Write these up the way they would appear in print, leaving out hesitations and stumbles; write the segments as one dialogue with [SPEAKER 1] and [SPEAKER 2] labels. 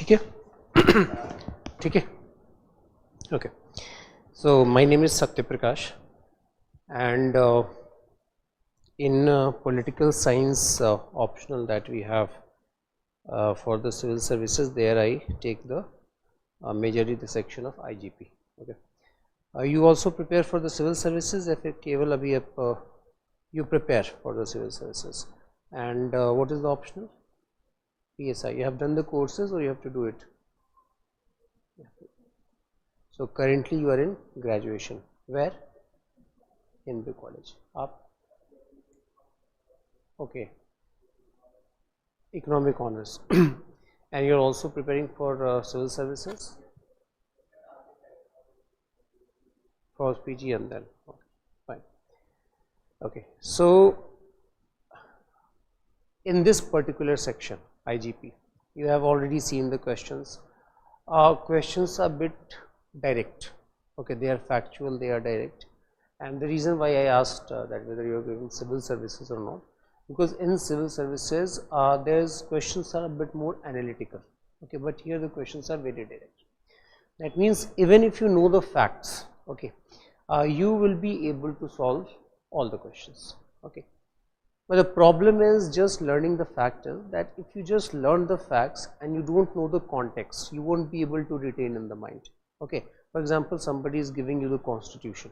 [SPEAKER 1] ठीक है ठीक है okay. So my name is Satya Prakash, and in political science optional that we have for the civil services, there I take the majorly the section of IGP. Okay, you also prepare for the civil services. If केवल अभी आप you prepare for the civil services, and what is the optional? PSI. You have done the courses or you have to do it? So currently you are in graduation. Where? In the college. Up. Okay. Economic honors. And you are also preparing for civil services? For PG and then. Okay. Fine. Okay. So in this particular section, IGP, you have already seen the questions. Questions are a bit direct. Okay, they are factual, they are direct, and the reason why I asked that whether you are giving civil services or not, because in civil services there's questions are a bit more analytical. Okay, but here the questions are very direct. That means even if you know the facts, okay, you will be able to solve all the questions. Okay. But the problem is just learning the fact is that if you just learn the facts and you don't know the context, you won't be able to retain in the mind. Okay, for example, somebody is giving you the constitution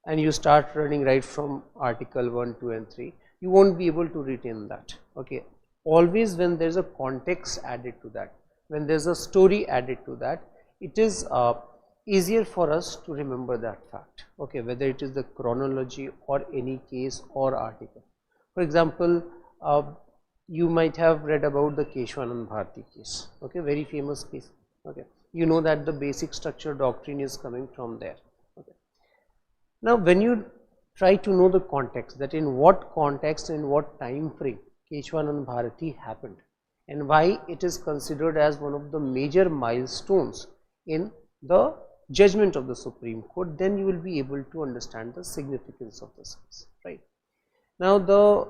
[SPEAKER 1] and you start running right from article 1, 2 and 3, you won't be able to retain that. Okay, always when there's a context added to that, when there's a story added to that, it is easier for us to remember that fact. Okay, whether it is the chronology or any case or article. For example, you might have read about the Keshwanand Bharati case. Okay, very famous case. Okay, you know that the basic structure doctrine is coming from there. Okay. Now, when you try to know the context, that in what context, in what time frame Keshwanand Bharati happened, and why it is considered as one of the major milestones in the judgment of the Supreme Court, then you will be able to understand the significance of this case, right? Now the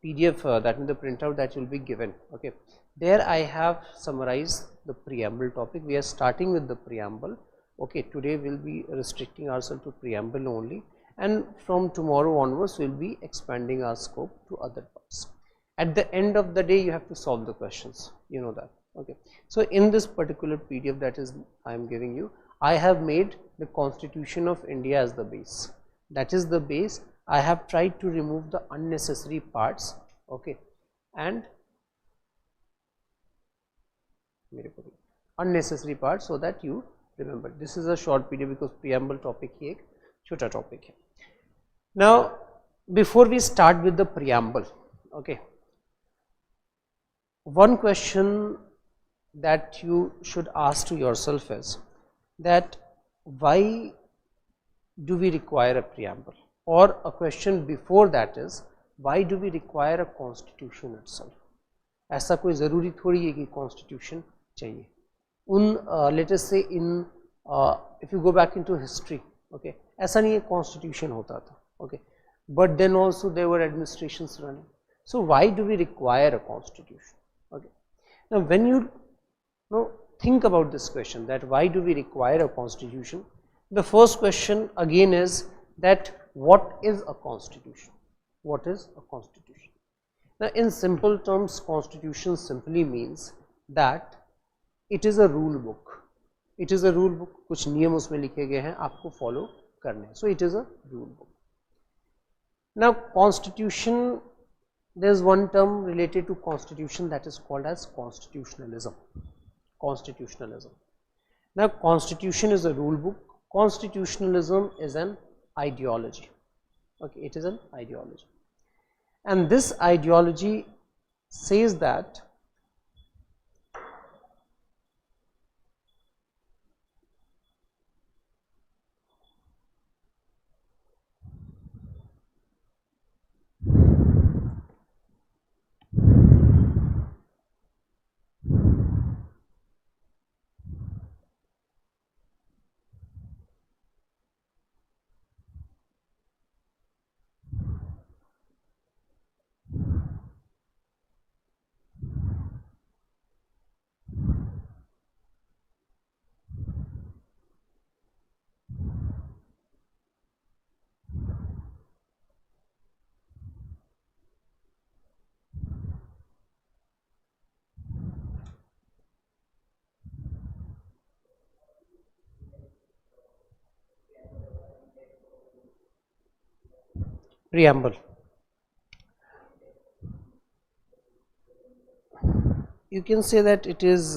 [SPEAKER 1] PDF that means the printout that will be given, okay, there I have summarized the preamble topic. We are starting with the preamble. Okay, today we will be restricting ourselves to preamble only, and from tomorrow onwards we will be expanding our scope to other parts. At the end of the day you have to solve the questions, you know that. Okay, so in this particular PDF that is I am giving you, I have made the Constitution of India as the base. That is the base. I have tried to remove the unnecessary parts, okay, and unnecessary parts so that you remember. This is a short PDF because preamble topic ही एक छोटा topic है. Now, before we start with the preamble, okay, one question that you should ask to yourself is that why do we require a preamble? Or a question before that is, why do we require a constitution itself? ऐसा कोई ज़रूरी थोड़ी है कि constitution चाहिए. Let us say in if you go back into history, okay, ऐसा नहीं है constitution होता था, okay, but then also there were administrations running. So why do we require a constitution? Okay, now when you think about this question, that why do we require a constitution, the first question again is that what is a constitution? What is a constitution? Now in simple terms, constitution simply means that it is a rule book. It is a rule book. कुछ नियम उसमें लिखे गए हैं, आपको follow करने. So it is a rule book. Now constitution, there is one term related to constitution that is called as constitutionalism. Constitutionalism. Now constitution is a rule book. Constitutionalism is an ideology. Okay, it is an ideology, and this ideology says that Preamble. You can say that it is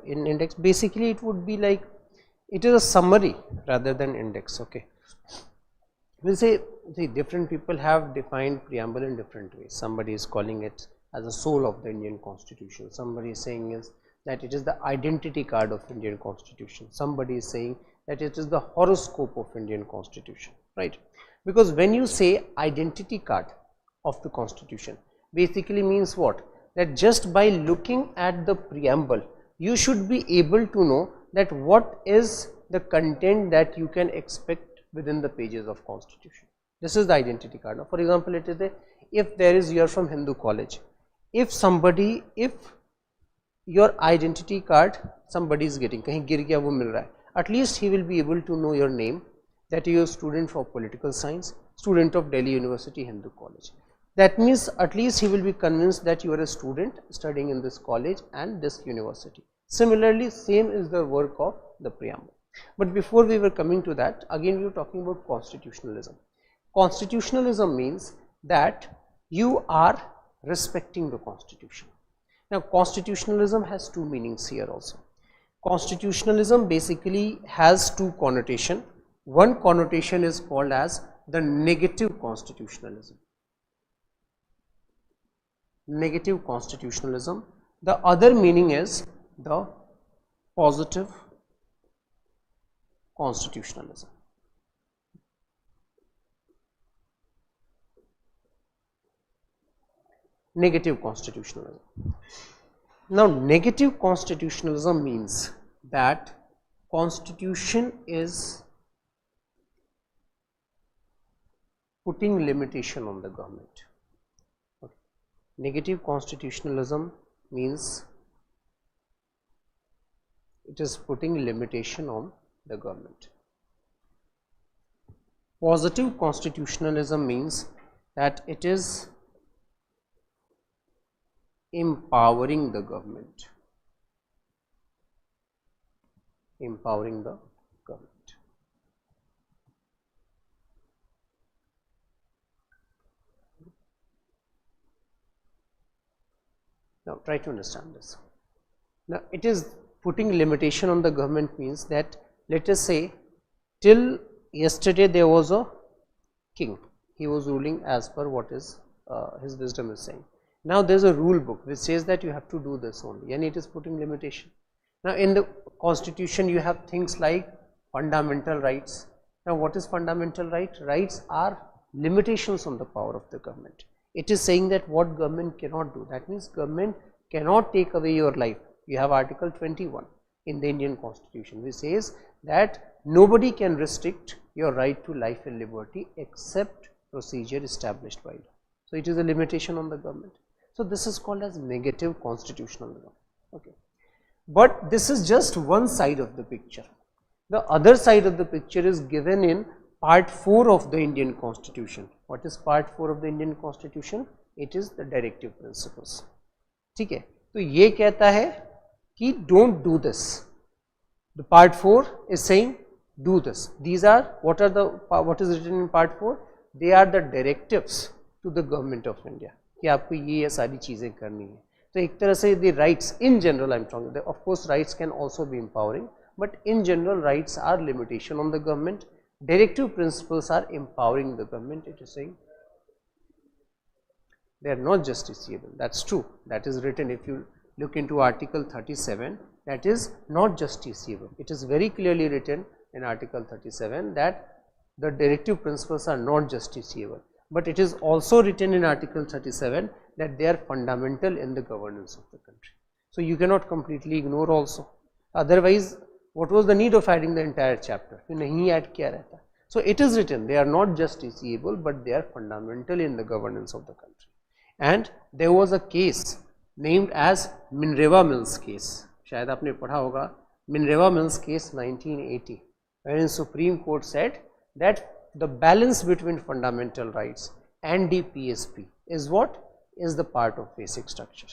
[SPEAKER 1] in index. Basically it would be like, it is a summary rather than index. Okay, we'll say, see, different people have defined preamble in different ways. Somebody is calling it as a soul of the Indian Constitution, somebody is saying is that it is the identity card of Indian Constitution, somebody is saying that it is the horoscope of Indian Constitution, right? Because when you say identity card of the Constitution, basically means what? That just by looking at the preamble, you should be able to know that what is the content that you can expect within the pages of Constitution. This is the identity card. Now, for example, it is if there is, you are from Hindu college, if your identity card somebody is getting, kahin gir gaya wo mil raha hai, at least he will be able to know your name, that you are a student for political science, student of Delhi University Hindu College. That means at least he will be convinced that you are a student studying in this college and this university. Similarly, same is the work of the preamble. But before we were coming to that, again we were talking about constitutionalism. Constitutionalism means that you are respecting the Constitution. Now, constitutionalism has two meanings here also. Constitutionalism basically has two connotations. One connotation is called as the negative constitutionalism. Negative constitutionalism. The other meaning is the positive constitutionalism. Negative constitutionalism. Now, negative constitutionalism means that Constitution is putting limitation on the government. Okay. Negative constitutionalism means it is putting limitation on the government. Positive constitutionalism means that it is empowering the government. Empowering the government. Now, try to understand this. Now, it is putting limitation on the government means that, let us say, till yesterday there was a king. He was ruling as per what is his wisdom is saying. Now, there is a rule book which says that you have to do this only, and it is putting limitation. Now, in the Constitution you have things like fundamental rights. Now, what is fundamental right? Rights are limitations on the power of the government. It is saying that what government cannot do. That means government cannot take away your life. You have Article 21 in the Indian Constitution which says that nobody can restrict your right to life and liberty except procedure established by law. So, it is a limitation on the government. So, this is called as negative constitutionalism. Okay. But this is just one side of the picture. The other side of the picture is given in part 4 of the Indian Constitution. What is part 4 of the Indian Constitution? It is the directive principles. ठीक है, तो ये कहता है कि don't do this. The part 4 is saying do this. These are what is written in part 4? They are the directives to the government of India कि आपको ये सारी चीजें करनी है. तो एक तरह से the rights in general I am talking. Of course, rights can also be empowering, but in general rights are limitation on the government. Directive principles are empowering the government. It is saying they are not justiciable. That's true. That is written. If you look into Article 37, that is not justiciable. It is very clearly written in Article 37 that the directive principles are not justiciable. But it is also written in Article 37 that they are fundamental in the governance of the country. So, you cannot completely ignore also. Otherwise, what was the need of adding the entire chapter? नहीं add किया रहता. So, it is written they are not justiciable, but they are fundamental in the governance of the country. And there was a case named as Minreva Mills case. शायद आपने पढ़ा होगा Minreva Mills case 1980, wherein Supreme Court said that the balance between fundamental rights and the PSP is what is the part of basic structure.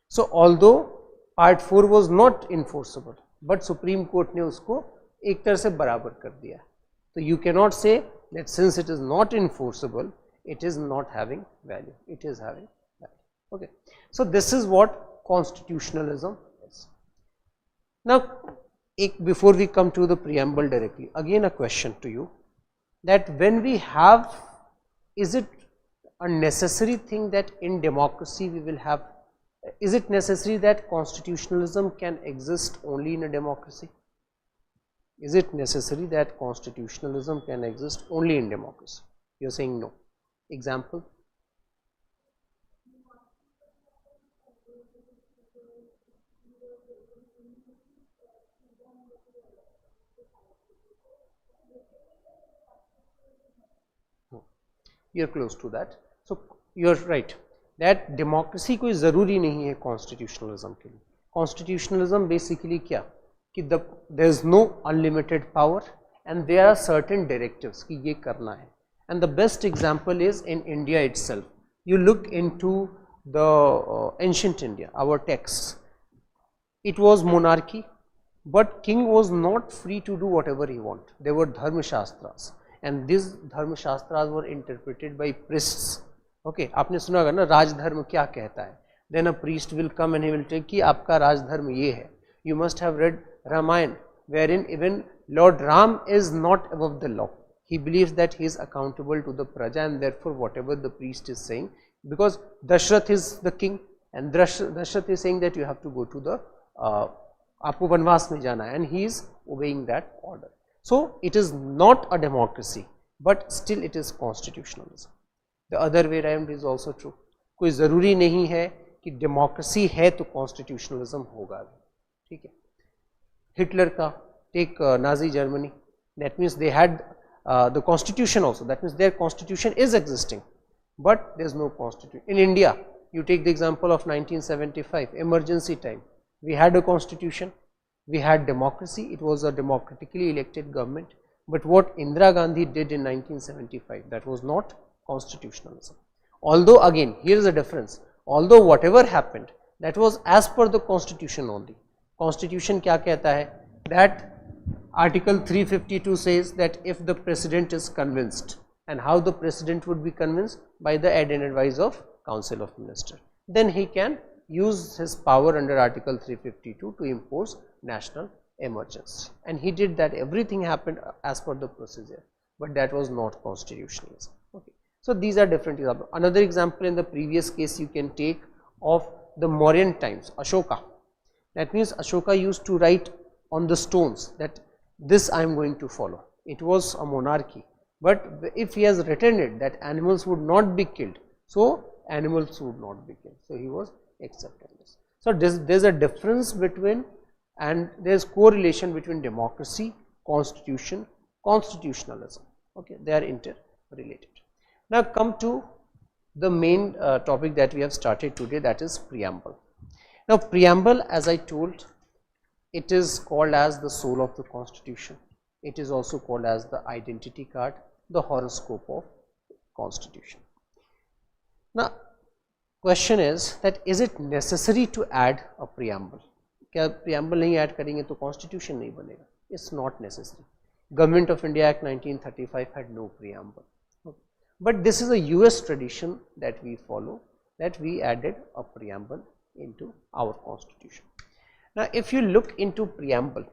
[SPEAKER 1] So, although part 4 was not enforceable, but Supreme Court ने उसको एक तरह से बराबर कर दिया. So, you cannot say that since it is not enforceable it is not having value, it is having value. Okay, so this is what constitutionalism is. Now before we come to the preamble directly, again a question to you, that when we have, is it a necessary thing that in democracy we will have, is it necessary that constitutionalism can exist only in a democracy? Is it necessary that constitutionalism can exist only in democracy? You are saying no. Example? You are close to that. So you are right that democracy कोई ज़रूरी नहीं है constitutionalism के लिए. Constitutionalism basically क्या कि there is no unlimited power and there are certain directives कि ये करना है. And the best example is in India itself. You look into the ancient India, our texts. It was monarchy, but king was not free to do whatever he want. There were dharma shastras, and these dharma shastras were interpreted by priests. Okay, आपने सुना होगा ना राजधर्म क्या कहता है. Then a priest will come and he will tell कि आपका राजधर्म ये है. You must have read Ramayana, wherein even Lord Ram is not above the law. He believes that he is accountable to the praja, and therefore whatever the priest is saying, because Dashrath is the king and Dashrath is saying that you have to go to the आपको वनवास में जाना है, and he is obeying that order. So it is not a democracy, but still it is constitutionalism. The other way around is also true. कोई ज़रूरी नहीं है कि डेमोक्रेसी है तो कॉन्स्टिट्यूशनलिज्म होगा भी. ठीक है. हिटलर का take Nazi Germany, that means they had the constitution also, that means their constitution is existing, but there is no constitution. In India, you take the example of 1975 emergency time. We had a constitution, we had democracy, it was a democratically elected government, but what Indira Gandhi did in 1975, that was not constitutionalism. Although again, here is a difference, although whatever happened, that was as per the constitution only. Constitution क्या कहता है? That Article 352 says that if the president is convinced, and how the president would be convinced? By the aid and advice of Council of Ministers. Then he can use his power under Article 352 to impose national emergency. And he did that, everything happened as per the procedure, but that was not constitutionalism. Okay. So these are different examples. Another example in the previous case you can take of the Mauryan times, Ashoka. That means Ashoka used to write on the stones that this I am going to follow. It was a monarchy, but if he has written it that animals would not be killed, so animals would not be killed. So he was accepting this. So there is a difference between, and there is correlation between democracy, constitution, constitutionalism. Okay, they are interrelated. Now come to the main topic that we have started today, that is preamble. Now preamble, as I told, it is called as the soul of the constitution. It is also called as the identity card, the horoscope of constitution. Now question is that is it necessary to add a preamble? क्या preamble नहीं add करेंगे तो constitution नहीं बनेगा? It's not necessary. Government of India Act 1935 had no preamble. Okay. But this is a US tradition that we follow, that we added a preamble into our constitution. Now if you look into preamble,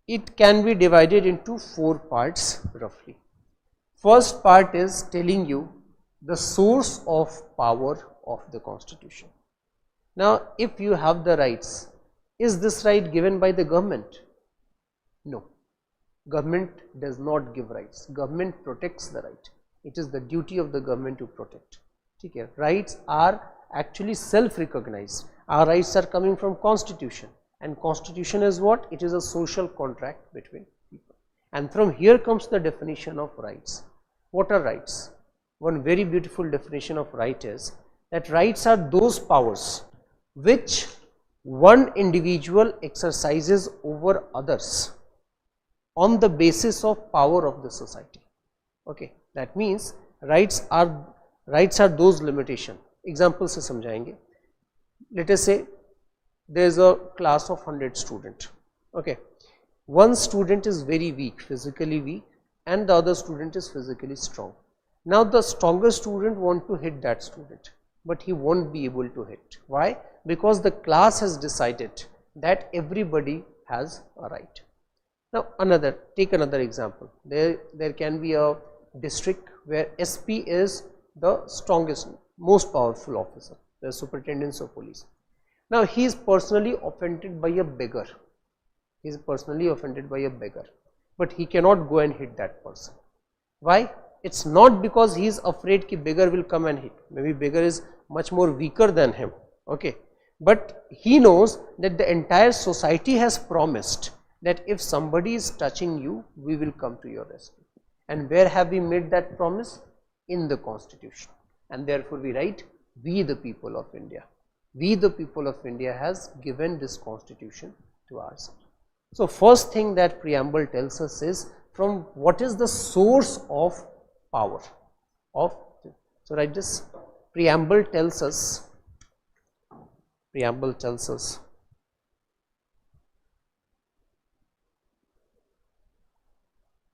[SPEAKER 1] it can be divided into 4 parts roughly. First part is telling you the source of power of the constitution. Now if you have the rights, is this right given by the government? No, government does not give rights, government protects the right. It is the duty of the government to protect. Okay. Rights are actually self-recognized. Our rights are coming from constitution, and constitution is what? It is a social contract between people, and from here comes the definition of rights. What are rights? One very beautiful definition of right is that rights are those powers which one individual exercises over others on the basis of power of the society. Okay, that means rights are those limitations. Example से समझाएंगे. Let us say there is a class of 100 students. Okay, one student is very weak, physically weak, and the other student is physically strong. Now the stronger student want to hit that student, but he won't be able to hit. Why? Because the class has decided that everybody has a right. Now take another example. There can be a district where SP is the strongest, most powerful officer, the superintendent of police. Now he is personally offended by a beggar. He is personally offended by a beggar, but he cannot go and hit that person. Why? It's not because he is afraid that beggar will come and hit. Maybe beggar is much more weaker than him. Okay, but he knows that the entire society has promised that if somebody is touching you, we will come to your rescue. And where have we made that promise? In the Constitution. And therefore we write, we the people of India. We the people of India has given this Constitution to ourselves. So first thing that preamble tells us is from what is the source of power of. So write this. Preamble tells us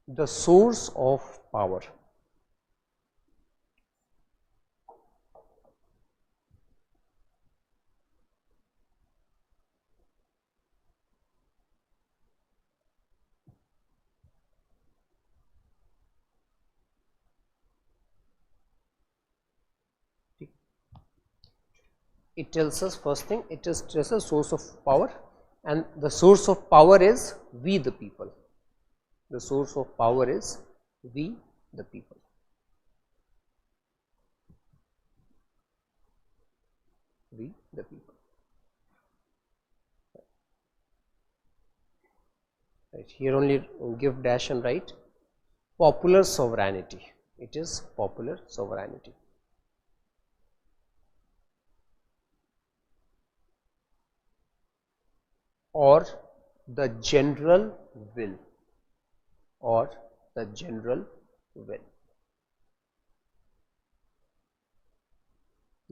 [SPEAKER 1] the source of power. It tells us, first thing, it is just a source of power, and the source of power is we the people. The source of power is we the people. We the people. Right, here only give dash and write popular sovereignty. It is popular sovereignty. Or the general will, or the general will.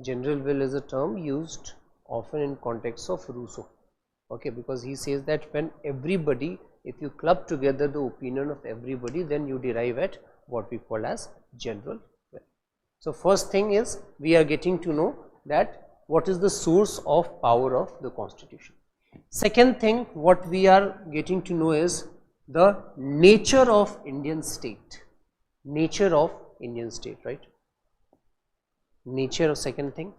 [SPEAKER 1] General will is a term used often in context of Rousseau, okay, because he says that when everybody, if you club together the opinion of everybody, then you derive at what we call as general will. So first thing is we are getting to know that what is the source of power of the Constitution. Second thing what we are getting to know is the nature of Indian state. Nature of Indian state, right? Nature of second thing.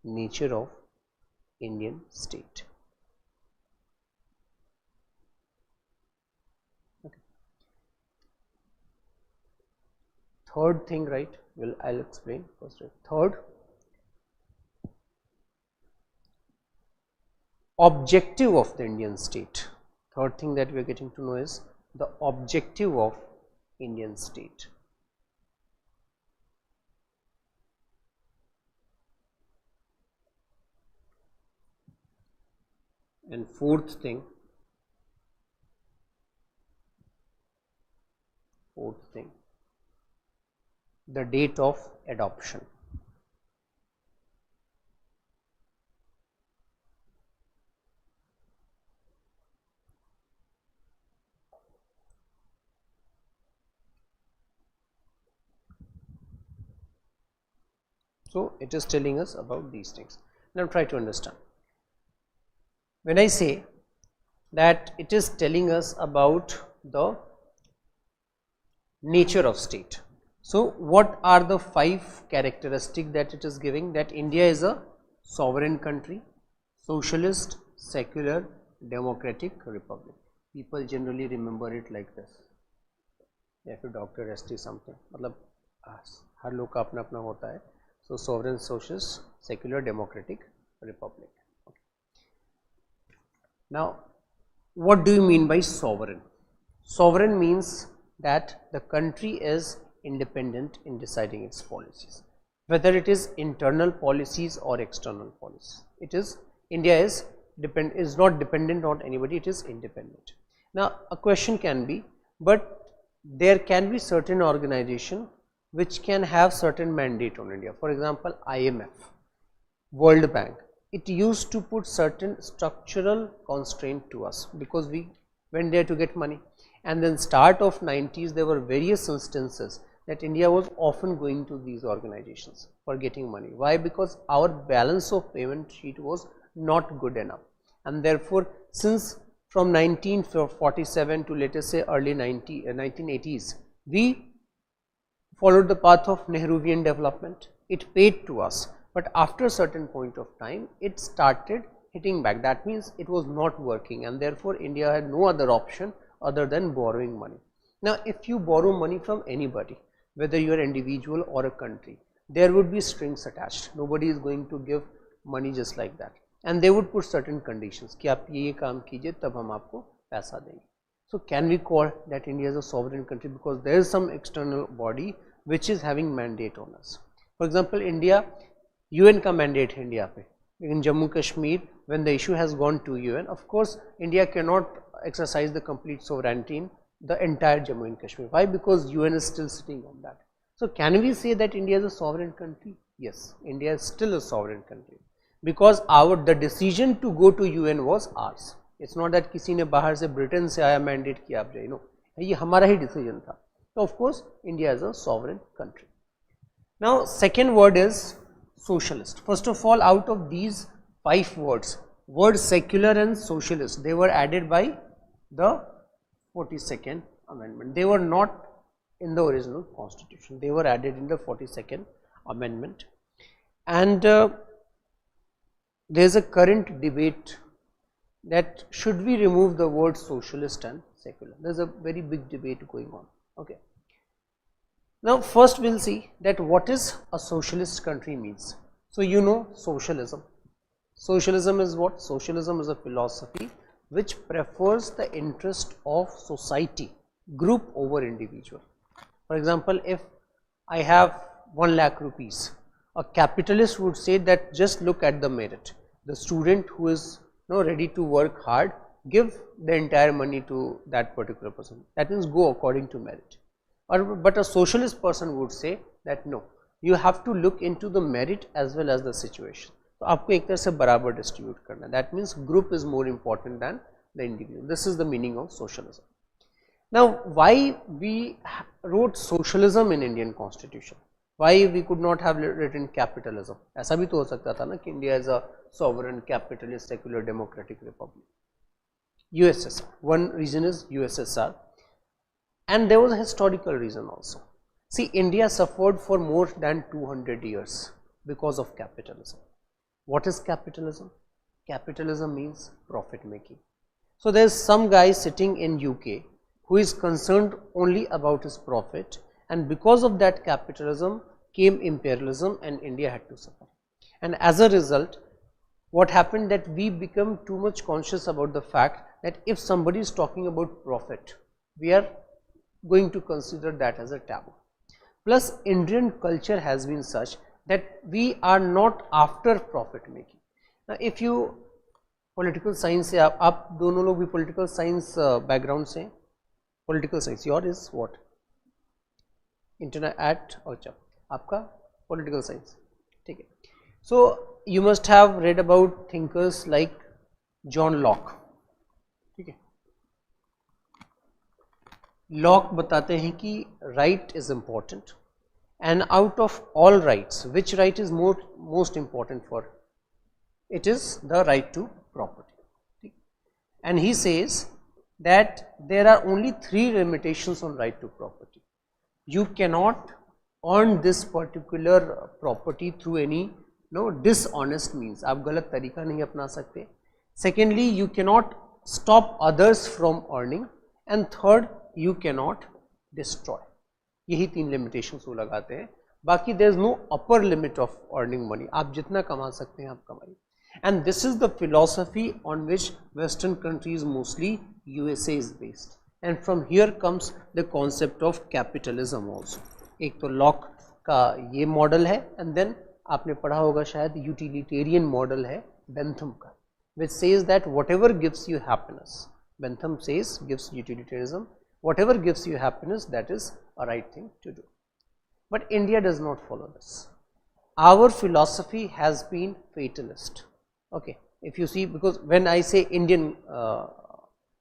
[SPEAKER 1] Nature of Indian state. Okay. Third thing, right? Well, I'll explain first. Right? Third, objective of the Indian state. Third thing that we are getting to know is the objective of Indian state. And fourth thing, the date of adoption. So it is telling us about these things. Now try to understand. When I say that it is telling us about the nature of state, so what are the 5 characteristics that it is giving? That India is a sovereign country, socialist, secular, democratic republic. People generally remember it like this. या फिर doctor ST something, मतलब हर लोग का अपना अपना होता है. So sovereign, socialist, secular, democratic republic. Okay. Now what do you mean by sovereign? Sovereign means that the country is independent in deciding its policies, whether it is internal policies or external policies. It is, India is not dependent on anybody, it is independent. Now a question can be, but there can be certain organization which can have certain mandate on India. For example, IMF, World Bank, it used to put certain structural constraint to us because we went there to get money. And then start of 90s, there were various instances that India was often going to these organizations for getting money. Why? Because our balance of payment sheet was not good enough, and therefore since from 1947 to let us say early 1980s, we followed the path of Nehruvian development. It paid to us, but after a certain point of time it started hitting back. That means it was not working, and therefore India had no other option other than borrowing money. Now if you borrow money from anybody, whether you are individual or a country, there would be strings attached. Nobody is going to give money just like that, and they would put certain conditions कि आप ये काम कीजिए तब हम आपको पैसा देंगे. So can we call that India is a sovereign country? Because there is some external body which is having mandate on us. For example, India, UN का mandate है India पे. In Jammu Kashmir, when the issue has gone to UN, of course India cannot exercise the complete sovereignty in the entire Jammu and Kashmir. Why? Because UN is still sitting on that. So can we say that India is a sovereign country? Yes, India is still a sovereign country, because the decision to go to UN was ours. It's not that किसी ने बाहर से Britain से आया mandate किया आप जाइए, no, ये हमारा ही डिसीजन था. So of course India is a sovereign country. Now second word is socialist. First of all, out of these 5 words, word secular and socialist, they were added by the 42nd amendment. They were not in the original constitution. They were added in the 42nd amendment. And there is a current debate that should we remove the word socialist and secular. There is a very big debate going on. Okay. Now first we will see that what is a socialist country means. So you know socialism. Socialism is what? Socialism is a philosophy which prefers the interest of society, group over individual. For example, if I have 1 lakh rupees, a capitalist would say that just look at the merit. The student who is ready to work hard, give the entire money to that particular person. That means go according to merit. But a socialist person would say that no, you have to look into the merit as well as the situation. तो आपको एक तरह से बराबर distribute करना है. That means group is more important than the individual. This is the meaning of socialism. Now why we wrote socialism in Indian constitution? Why we could not have written capitalism? ऐसा भी तो हो सकता था ना कि India is a sovereign, capitalist, secular, democratic republic. USSR. One reason is USSR, and there was a historical reason also. See, India suffered for more than 200 years because of capitalism. What is capitalism? Capitalism means profit making. So there is some guy sitting in UK who is concerned only about his profit, and because of that capitalism came imperialism, and India had to suffer. And as a result, what happened that we become too much conscious about the fact that if somebody is talking about profit, we are going to consider that as a taboo. Plus Indian culture has been such that we are not after profit making. Now if you political science से आप दोनों लोग भी political science background से, political science, your is what? Internet at अच्छा आपका political science, ठीक है. So you must have read about thinkers like John Locke, ठीक है. Locke बताते हैं कि right is important, and out of all rights, which right is most important for? It is the right to property. And he says that there are only 3 limitations on right to property. You cannot earn this particular property through any dishonest means. आप गलत तरीका नहीं अपना सकते. Secondly, you cannot stop others from earning, and third, you cannot destroy. यही 3 limitations वो लगाते हैं. बाकी there is no upper limit of earning money. आप जितना कमा सकते हैं आप कमाइए. And this is the philosophy on which Western countries, mostly USA, is based. And from here comes the concept of capitalism also. एक तो लॉक का ये मॉडल है, and then आपने पढ़ा होगा शायद यूटिलिटेरियन मॉडल है बेंथम का, which says that whatever gives you happiness, Bentham says, gives utilitarianism, whatever gives you happiness, that is a right thing to do. But India does not follow this. Our philosophy has been fatalist. Okay, if you see, because when I say Indian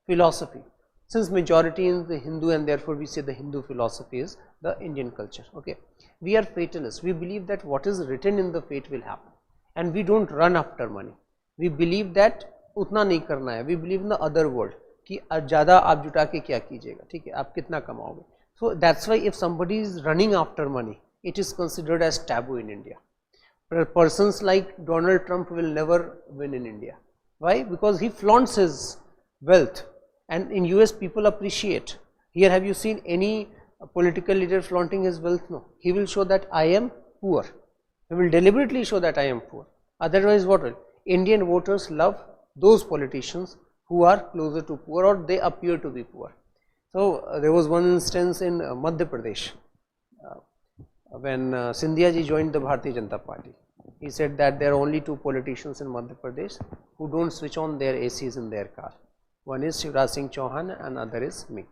[SPEAKER 1] philosophy, since majority is the Hindu and therefore we say the Hindu philosophy is the Indian culture. Okay, we are fatalists. We believe that what is written in the fate will happen, and we don't run after money. We believe that उतना नहीं करना है. We believe in the other world कि ज़्यादा आप जुटा के क्या कीजिएगा, ठीक है, आप कितना कमाओगे. So that's why if somebody is running after money, it is considered as taboo in India. Persons like Donald Trump will never win in India. Why? Because he flaunts his wealth, and in US people appreciate. Here have you seen any political leader flaunting his wealth? No. He will show that I am poor. He will deliberately show that I am poor. Otherwise what will? Indian voters love those politicians who are closer to poor or they appear to be poor. So there was one instance in Madhya Pradesh when Scindia ji joined the Bharatiya Janata Party. He said that there are only two politicians in Madhya Pradesh who don't switch on their ACs in their car. One is Shivraj Singh Chauhan and other is me.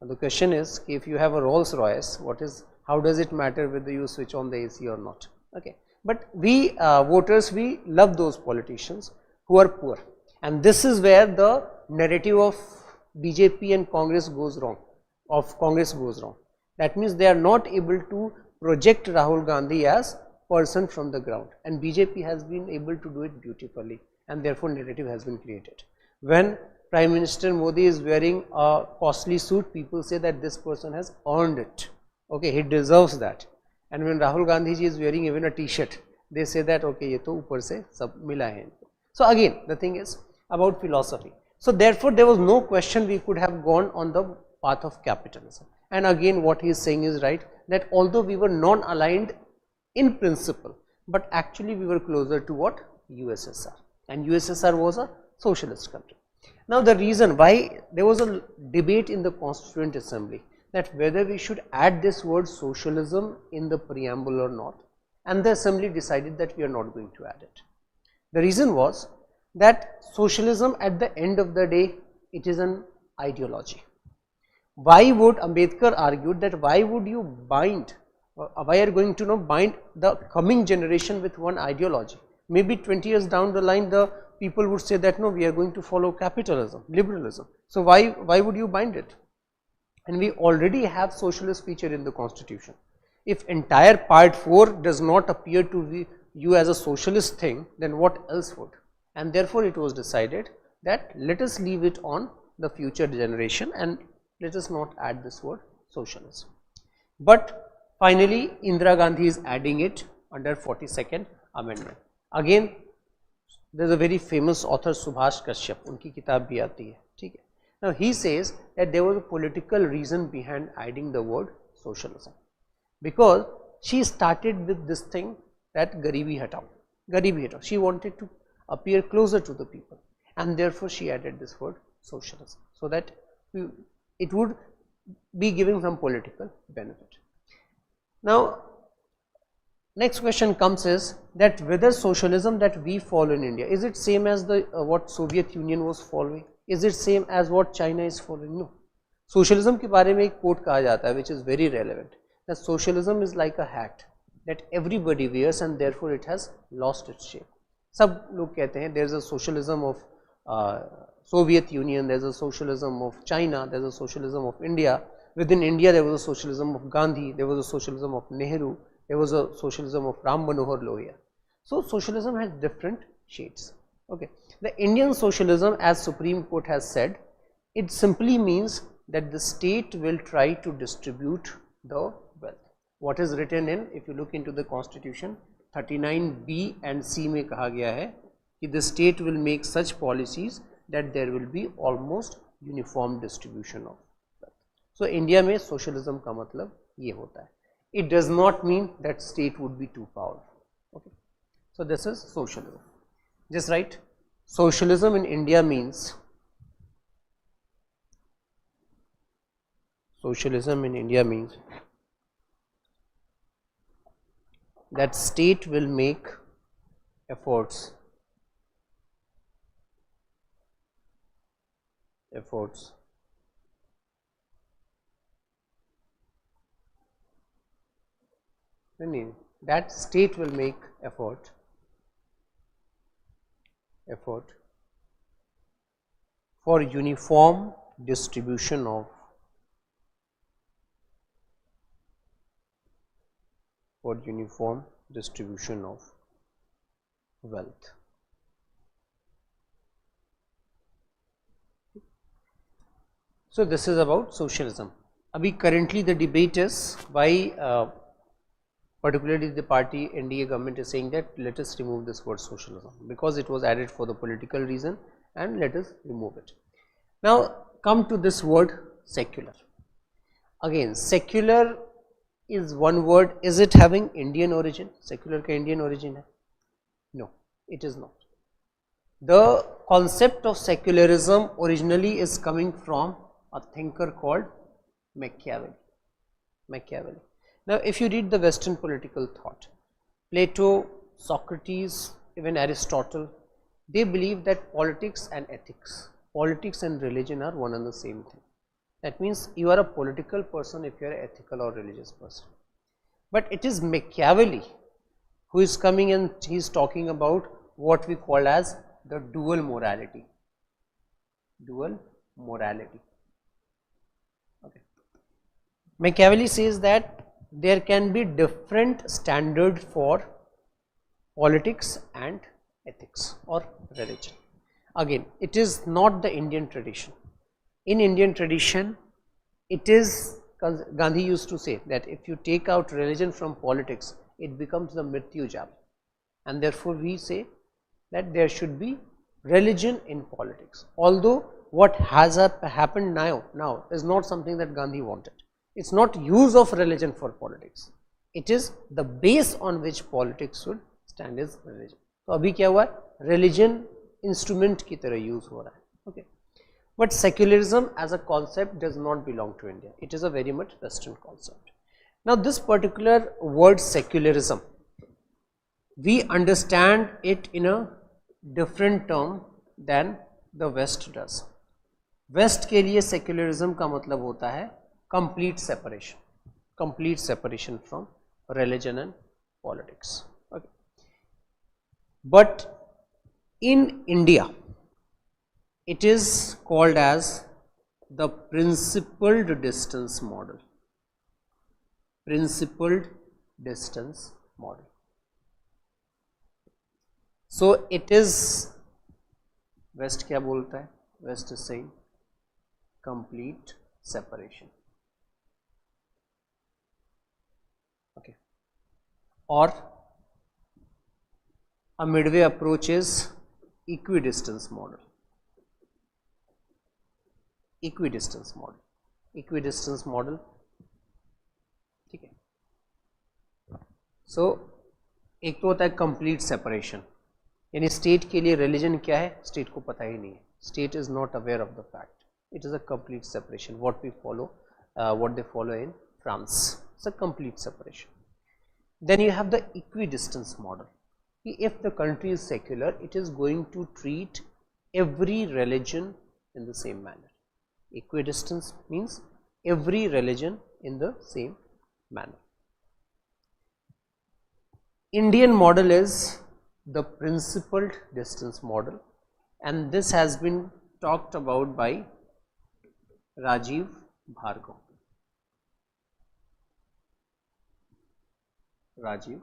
[SPEAKER 1] And the question is, if you have a Rolls Royce, how does it matter whether you switch on the AC or not? Okay, but we voters, we love those politicians who are poor, and this is where the narrative of BJP and Congress goes wrong. That means they are not able to project Rahul Gandhi as person from the ground, and BJP has been able to do it beautifully, and therefore narrative has been created. When Prime Minister Modi is wearing a costly suit, people say that this person has earned it. Okay, he deserves that. And when Rahul Gandhi ji is wearing even a t-shirt, they say that okay, ye to upar se sab mila hai. So again, the thing is about philosophy. So therefore there was no question we could have gone on the path of capitalism. And again what he is saying is right, that although we were non-aligned in principle, but actually we were closer to what? USSR, and USSR was a socialist country. Now the reason why there was a debate in the Constituent Assembly that whether we should add this word socialism in the preamble or not, and the assembly decided that we are not going to add it. The reason was that socialism at the end of the day, it is an ideology. Why would Ambedkar argued that why would you bind, why are you going to bind the coming generation with one ideology? Maybe 20 years down the line the people would say that no, we are going to follow capitalism, liberalism. So why would you bind it? And we already have socialist feature in the constitution. If entire part 4 does not appear to be you as a socialist thing, then what else would? And therefore it was decided that let us leave it on the future generation and let us not add this word socialism. But finally Indira Gandhi is adding it under 42nd amendment. Again there is a very famous author Subhash Kashyap, unki kitab bhi aati hai, theek hai. Now he says that there was a political reason behind adding the word socialism, because she started with this thing that Garibi Hatao. She wanted to appear closer to the people, and therefore she added this word socialism, so that it would be giving some political benefit. Now next question comes is that whether socialism that we follow in India, is it same as the what Soviet Union was following? Is it same as what China is following? No. Socialism के बारे में एक quote कहा जाता है which is very relevant, that socialism is like a hat that everybody wears and therefore it has lost its shape. सब लोग कहते हैं there is a socialism of Soviet Union, there is a socialism of China, there is a socialism of India. Within India there was a socialism of Gandhi, there was a socialism of Nehru, there was a socialism of Ram Manohar Lohia. So socialism has different shades. Okay, the Indian socialism, as Supreme Court has said, it simply means that the state will try to distribute the wealth. What is written in, if you look into the constitution, 39B and C में कहा गया है कि the state will make such policies that there will be almost uniform distribution of wealth. So India में socialism का मतलब ये होता है. It does not mean that state would be too powerful. Okay, so this is socialism. Just right. Socialism in India means that state will make efforts that state will make effort for uniform distribution of uniform distribution of wealth. So this is about socialism. Abhi currently the debate is why particularly the party NDA government is saying that let us remove this word socialism because it was added for the political reason, and let us remove it. Now come to this word secular. Again, secular is one word. Is it having Indian origin? Secular का Indian origin है? No, it is not. The concept of secularism originally is coming from a thinker called Machiavelli. Now if you read the Western political thought, Plato, Socrates, even Aristotle, they believe that politics and ethics, politics and religion are one and the same thing. That means you are a political person if you are an ethical or religious person. But it is Machiavelli who is coming and he is talking about what we call as the dual morality. Dual morality. Okay. Machiavelli says that there can be different standard for politics and ethics or religion. Again, it is not the Indian tradition. In Indian tradition, it is, Gandhi used to say that if you take out religion from politics, it becomes the Mrityu Jal, and therefore we say that there should be religion in politics. Although what has happened now is not something that Gandhi wanted. It's not use of religion for politics. It is the base on which politics should stand is religion. तो अभी क्या हुआ? Religion instrument की तरह use हो रहा है. Okay. But secularism as a concept does not belong to India. It is a very much Western concept. Now this particular word secularism, we understand it in a different term than the West does. West के लिए secularism का मतलब होता है complete separation from religion and politics. Okay. But in India, it is called as the principled distance model. Principled distance model. So it is, West क्या बोलता है? West is saying complete separation. Okay. Or a midway approach is equidistance model. Equidistance model. ठीक है. So एक तो होता है complete separation, यानी स्टेट के लिए रिलीजन क्या है स्टेट को पता ही नहीं है. State is not aware of the fact. It is a complete separation. What we follow, what they follow in France. It's a complete separation. Then you have the equidistance model. If the country is secular, it is going to treat every religion in the same manner. Equidistance means every religion in the same manner. Indian model is the principled distance model, and this has been talked about by Rajiv Bhargava. Rajiv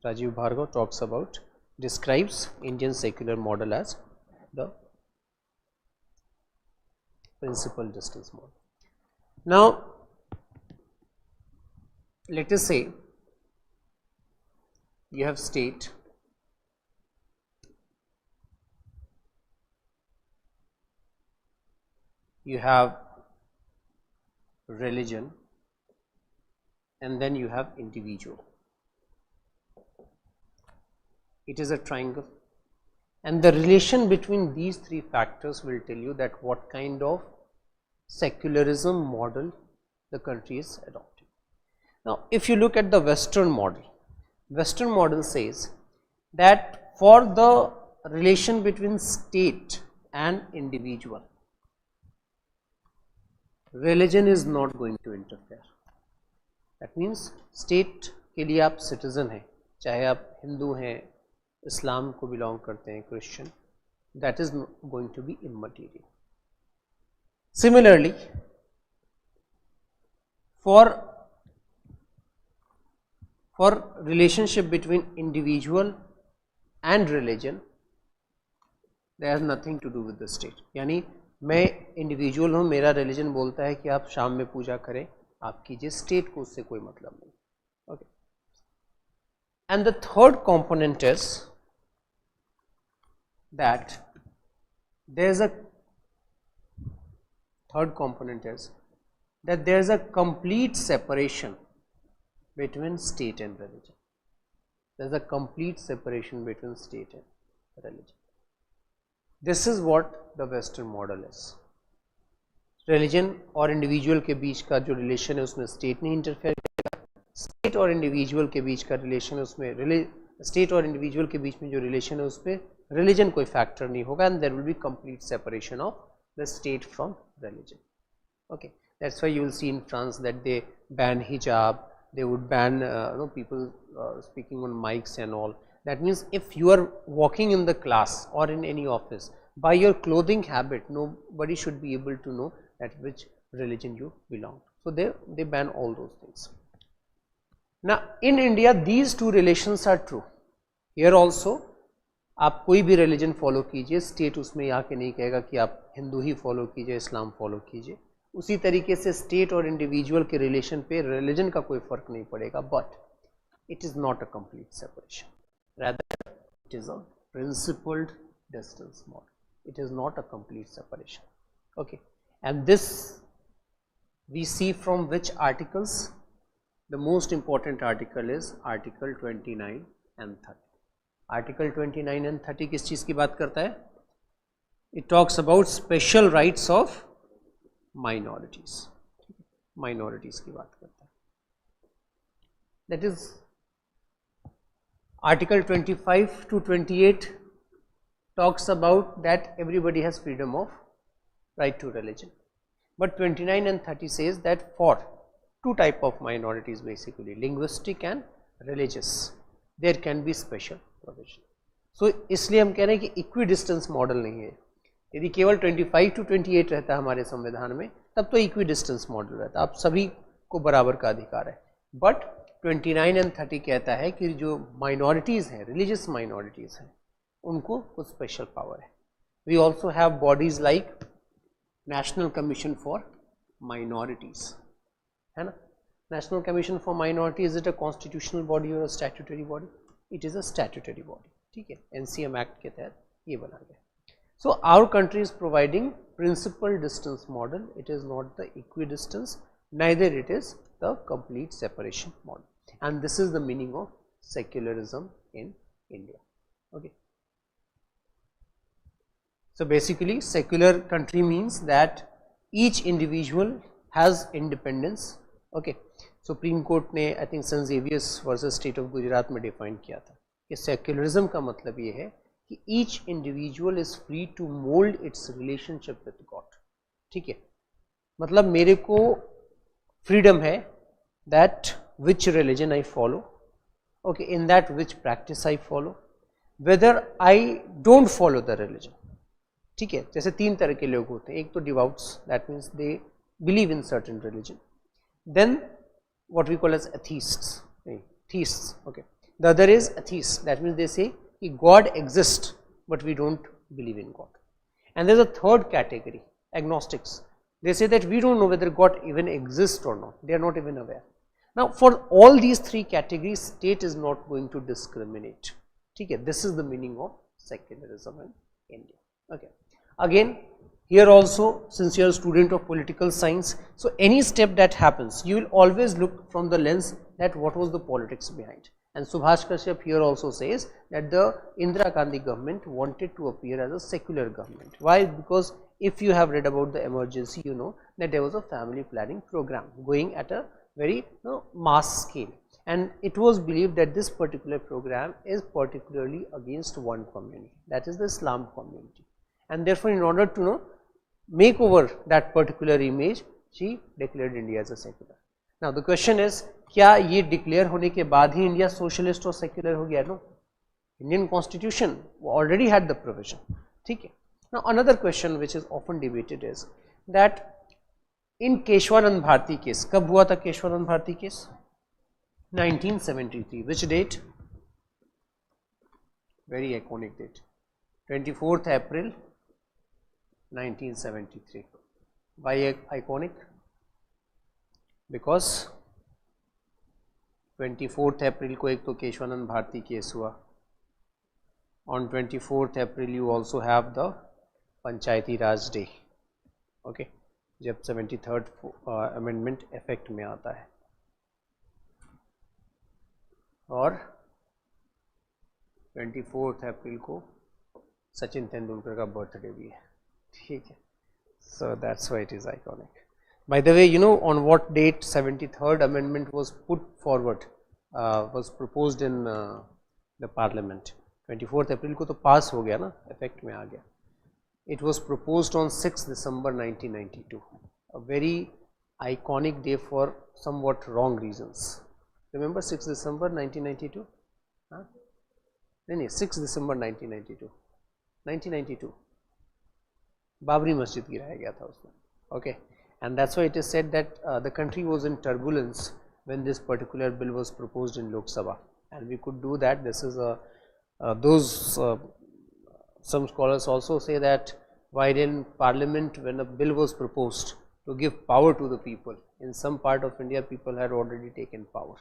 [SPEAKER 1] Bhargava talks about, describes Indian secular model as the principal distance model. Now let us say you have state, you have religion, and then you have individual. It is a triangle, and the relation between these three factors will tell you that what kind of secularism model the country is adopting. Now if you look at the Western model says that for the relation between state and individual, religion is not going to interfere. That means state के लिए आप citizen हैं, चाहे आप हिंदू हैं, इस्लाम को belong करते हैं, Christian, that is going to be immaterial. Similarly, for relationship between individual and religion, there has nothing to do with the state. यानी मैं इंडिविजुअल हूँ, मेरा रिलीजन बोलता है कि आप शाम में पूजा करें, आप कीजिए, स्टेट को उससे कोई मतलब नहीं. Okay. And the third component is that there is a third component is that there is a complete separation between state and religion. There is a complete separation between state and religion. This is what the Western model is. Religion और individual के बीच का जो relation है उसमें state नहीं interfere करेगा. State और individual के बीच का रिलेशन है उसमें स्टेट और इंडिविजुअल के बीच में जो रिलेशन है उसमें रिलीजन कोई फैक्टर नहीं होगा, and there will be complete separation of the state from religion. Okay, that's why you will see in France that they ban hijab, they would ban people speaking on mics and all. That means if you are walking in the class or in any office, by your clothing habit nobody should be able to know that which religion you belong to. So they ban all those things. Now in India these two relations are true. Here also आप कोई भी religion follow कीजिए, state उसमें आके नहीं कहेगा कि आप हिंदू ही फॉलो कीजिए, इस्लाम फॉलो कीजिए. उसी तरीके से स्टेट और इंडिविजुअल के रिलेशन पे रिलीजन का कोई फर्क नहीं पड़ेगा. But it is not a complete separation, rather it is a principled distance model. It is not a complete separation. Okay, and this we see from which articles? The most important article is article 29 and 30. Article 29 and 30 किस चीज़ की बात करता है? It talks about special rights of minorities. Minorities की बात करता है. That is article 25 to 28 talks about that everybody has freedom of right to religion. But 29 and 30 says that for two type of minorities, basically linguistic and religious, there can be special provision. So इसलिए हम कह रहे हैं कि equi distance model नहीं है. यदि केवल 25 to 28 रहता है हमारे संविधान में तब तो इक्वी डिस्टेंस मॉडल रहता, आप सभी को बराबर का अधिकार है. बट 29 and 30 कहता है कि जो माइनॉरिटीज़ हैं, रिलीजियस माइनॉरिटीज़ हैं, उनको कुछ स्पेशल पावर है. We also have bodies like national commission for minorities, है ना. National commission for minority, is it a constitutional body or statutory body? It is a statutory body. ठीक है, NCM act के तहत ये बना गया. So our country is providing principle distance model. It is not the equi distance, neither it is the complete separation model. And this is the meaning of secularism in India. Okay, so basically secular country means that each individual has independence. Okay, supreme court ने I think Saint Xavier's versus state of Gujarat में define किया था कि secularism का मतलब ये है कि each individual is free to mould its relationship with God. ठीक है, मतलब मेरे को फ्रीडम है that which religion I follow, okay, in that which practice I follow, whether I don't follow the religion. ठीक है, जैसे तीन तरह के लोग होते हैं. एक तो devouts, that means they believe in certain religion. Then what we call as atheists, theists. Okay, the other is atheists, that means they say कि God exists but we don't believe in God. And there's a third category, agnostics. They say that we don't know whether God even exists or not, they are not even aware. Now for all these three categories, state is not going to discriminate. ठीक है, this is the meaning of secularism in India. Okay, again here also, since you are a student of political science, so any step that happens, you will always look from the lens that what was the politics behind. And Subhash Kashyap here also says that the Indira Gandhi government wanted to appear as a secular government. Why? Because if you have read about the emergency, you know that there was a family planning program going at a very mass scale, and it was believed that this particular program is particularly against one community, that is the Islam community. And therefore, in order to make over that particular image, she declared India as a secular. Now the question is, क्या ये declare होने के बाद ही India socialist और secular हो गया? No, Indian constitution already had the provision ठीक है. Now another question which is often debated is that in Keshavananda Bharati case, कब हुआ था Keshavananda Bharati case? 1973. Which date? Very iconic date, 24th April 1973. Why iconic? Because 24th April को एक तो Keshavananda Bharati case हुआ. On 24th April you also have the Panchayati Raj day. Okay, जब 73rd amendment effect में आता है. और 24th अप्रैल को सचिन तेंदुलकर का बर्थडे भी है. ठीक है, so that's why it is iconic. By the way, you know on what date 73rd amendment was put forward, was proposed in the parliament. 24th April को तो पास हो गया ना, इफेक्ट में आ गया. It was proposed on 6th December 1992, a very iconic day for somewhat wrong reasons. Remember 6th December 1992? Huh? नहीं, 6th December 1992. 1992. Babri मस्जिद गिराया गया था उसमें. Okay, and that's why it is said that the country was in turbulence when this particular bill was proposed in Lok Sabha, and we could do that. This is some scholars also say that while in parliament, when a bill was proposed to give power to the people, in some part of India people had already taken power.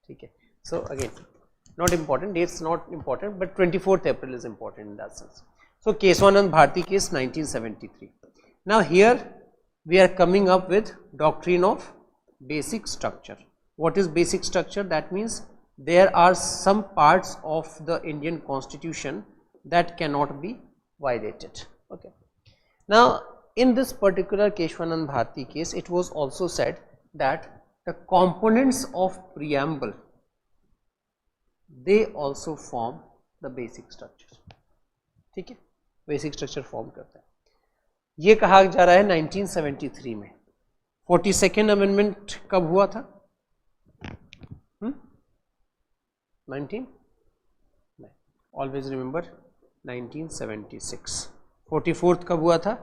[SPEAKER 1] Okay, so again, not important, dates not important, but 24th April is important in that sense. So Keswanand Bharti case 1973. Now here we are coming up with doctrine of basic structure. What is basic structure? That means there are some parts of the Indian constitution that cannot be violated. Okay. Now in this particular Keshwanand Bharti case, it was also said that the components of preamble, they also form the basic structure. ठीक है, basic structure form करता है. ये कहा जा रहा है 1973 में. 42nd अमेंडमेंट कब हुआ था? 19? Always remember 1976. 44th कब हुआ था?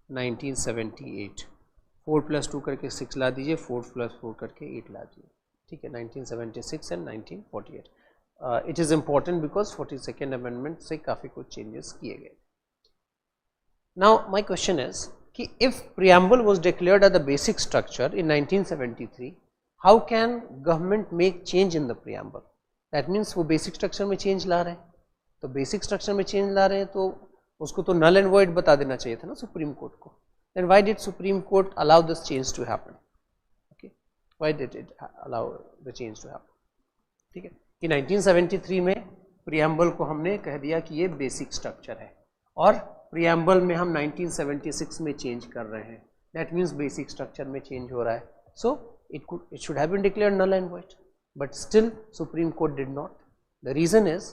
[SPEAKER 1] 1978. 4 + 2 करके 6 ला दीजिए, 4 + 4 करके 8 ला दीजिए. ठीक है, 1976 and 1948. It is important because 42nd amendment से काफ़ी कुछ चेंजेस किए गए. नाउ माई क्वेश्चन इज कि if preamble was declared as the basic structure in 1973, how can government make change in the preamble? That means वो basic structure में change ला रहे हैं, तो बेसिक स्ट्रक्चर में चेंज ला रहे हैं तो उसको तो नल एंड वॉइड बता देना चाहिए था ना सुप्रीम कोर्ट को. Then why did Supreme Court allow this change to happen? Okay, why did it allow the change to happen? ठीक है, कि 1973 में प्रियम्बल को हमने कह दिया कि ये बेसिक स्ट्रक्चर है और प्रियम्बल में हम 1976 में चेंज कर रहे हैं. दैट मीन्स बेसिक स्ट्रक्चर में चेंज हो रहा है. सो it should have been declared null and void, but still Supreme Court did not. The reason is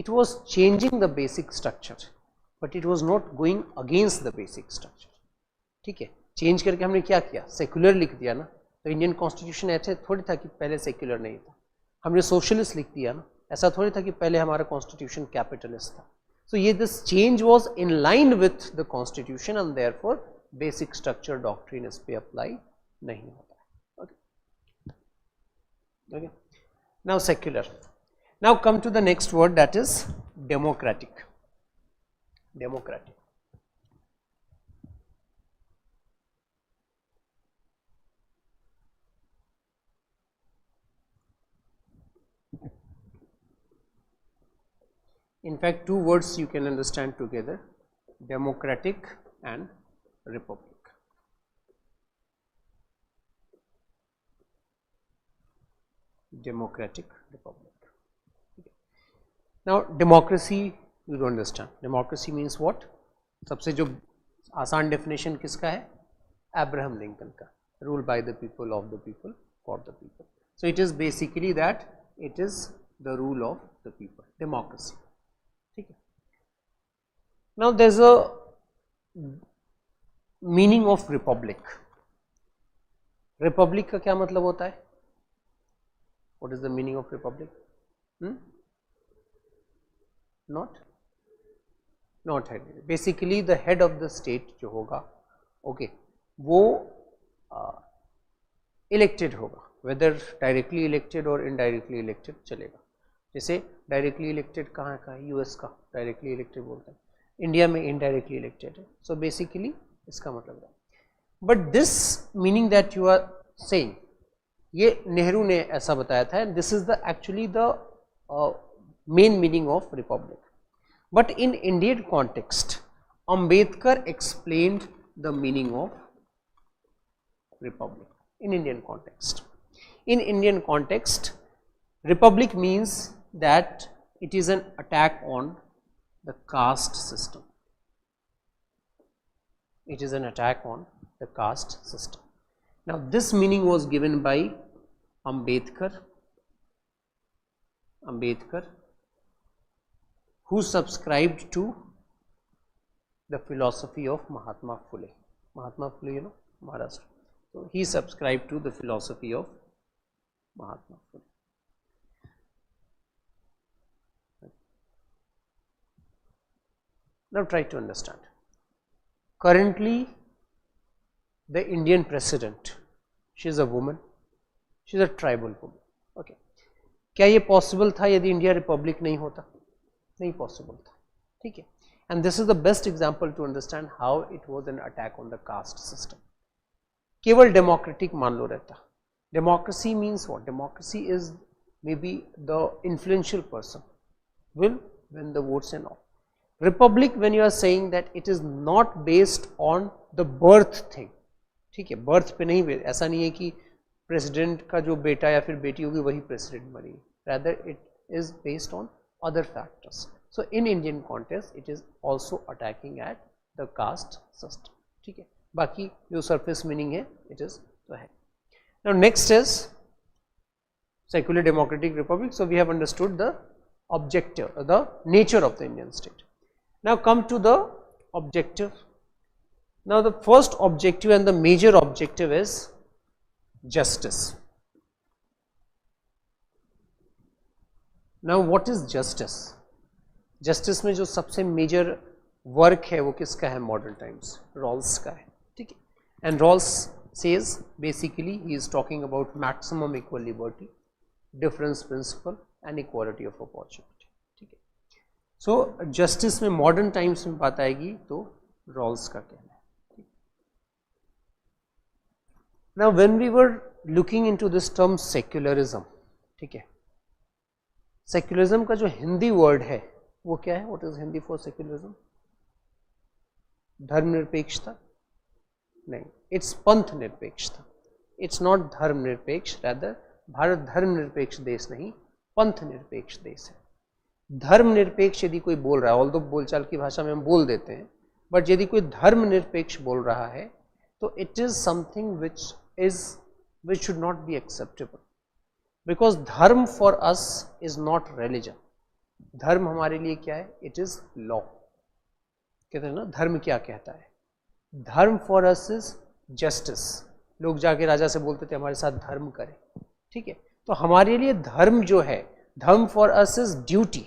[SPEAKER 1] it was changing the basic structure, but it was not going against the basic structure. ठीक है, change करके हमने क्या किया? Secular लिख दिया ना. तो इंडियन कॉन्स्टिट्यूशन ऐसे थोड़ी था कि पहले सेक्युलर नहीं था. हमने सोशलिस्ट लिख दिया ना. ऐसा थोड़ी था कि पहले हमारा कॉन्स्टिट्यूशन कैपिटलिस्ट था. सो ये this change was in line with the constitution and therefore basic structure doctrine इस पे अप्लाई नहीं होता. Okay, now secular. Now come to the next word, that is democratic. Democratic. In fact, two words you can understand together: democratic and republic. Democratic republic. Okay. Now democracy, you don't understand. Democracy means what? सबसे जो आसान definition किसका है? Abraham Lincoln का. Rule by the people, of the people, for the people. So it is basically that it is the rule of the people. Democracy. ठीक है. Now there's a meaning of republic. Republic का क्या मतलब होता है? What is the meaning of republic? Not not head, basically the head of the state जो होगा okay वो इलेक्टेड होगा, वेदर डायरेक्टली इलेक्टेड और इनडायरेक्टली इलेक्टेड चलेगा। जैसे डायरेक्टली इलेक्टेड कहाँ का है, यूएस का डायरेक्टली इलेक्टेड बोलते हैं, इंडिया में इनडायरेक्टली इलेक्टेड है। सो बेसिकली इसका मतलब है, but this meaning that you are saying, ये नेहरू ने ऐसा बताया था, this is the actually the main meaning of republic. But in Indian context Ambedkar explained the meaning of republic in Indian context. In Indian context, republic means that it is an attack on the caste system. It is an attack on the caste system. Now this meaning was given by Ambedkar, who subscribed to the philosophy of Mahatma Phule. Mahatma Phule, you know, Maharashtra. So he subscribed to the philosophy of Mahatma Phule. Now try to understand. Currently, the Indian president, she is a woman, she is a tribal woman. Okay. क्या ये possible था यदि India Republic नहीं होता? नहीं possible था, ठीक है। And this is the best example to understand how it was an attack on the caste system. केवल democratic मान लो रहता। Democracy means what? Democracy is maybe the influential person will win the votes and all. Republic, when you are saying that it is not based on the birth thing, ठीक है, birth पे नहीं, ऐसा नहीं है कि president का जो बेटा या फिर बेटी होगी वही president बनेगी, rather it is based on other factors. So in Indian context, it is also attacking at the caste system. ठीक है, बाकी जो surface meaning है, it is तो है. Now next is secular democratic republic. So we have understood the objective, the nature of the Indian state. Now come to the objective. Now the first objective and the major objective is justice. Now what is justice? Justice में जो सबसे major work है वो किसका है? Modern times, Rawls का है, ठीक है। And Rawls says basically he is talking about maximum equal liberty, difference principle and equality of opportunity, ठीक है। सो जस्टिस में मॉडर्न टाइम्स में बात आएगी तो रॉल्स का कहना है। Now when we were looking into this term secularism, ठीक है, सेक्युलरिज्म का जो हिंदी वर्ड है वो क्या है? What is Hindi for secularism? धर्मनिरपेक्षता नहीं, इट्स पंथ निरपेक्षता। इट्स नॉट धर्मनिरपेक्ष, रादर भारत धर्मनिरपेक्ष देश नहीं, पंथ निरपेक्ष देश है। धर्मनिरपेक्ष यदि कोई बोल रहा है, ऑल्दो बोलचाल की भाषा में हम बोल देते हैं, बट यदि कोई धर्मनिरपेक्ष बोल रहा है तो it is something which should not be acceptable, because dharma for us is not religion. धर्म हमारे लिए क्या है? It is law. कहते हैं ना, धर्म क्या कहता है? धर्म फॉर अस इज जस्टिस। लोग जाके राजा से बोलते थे हमारे साथ धर्म करें, ठीक है। तो हमारे लिए धर्म जो है, धर्म फॉर अस इज ड्यूटी।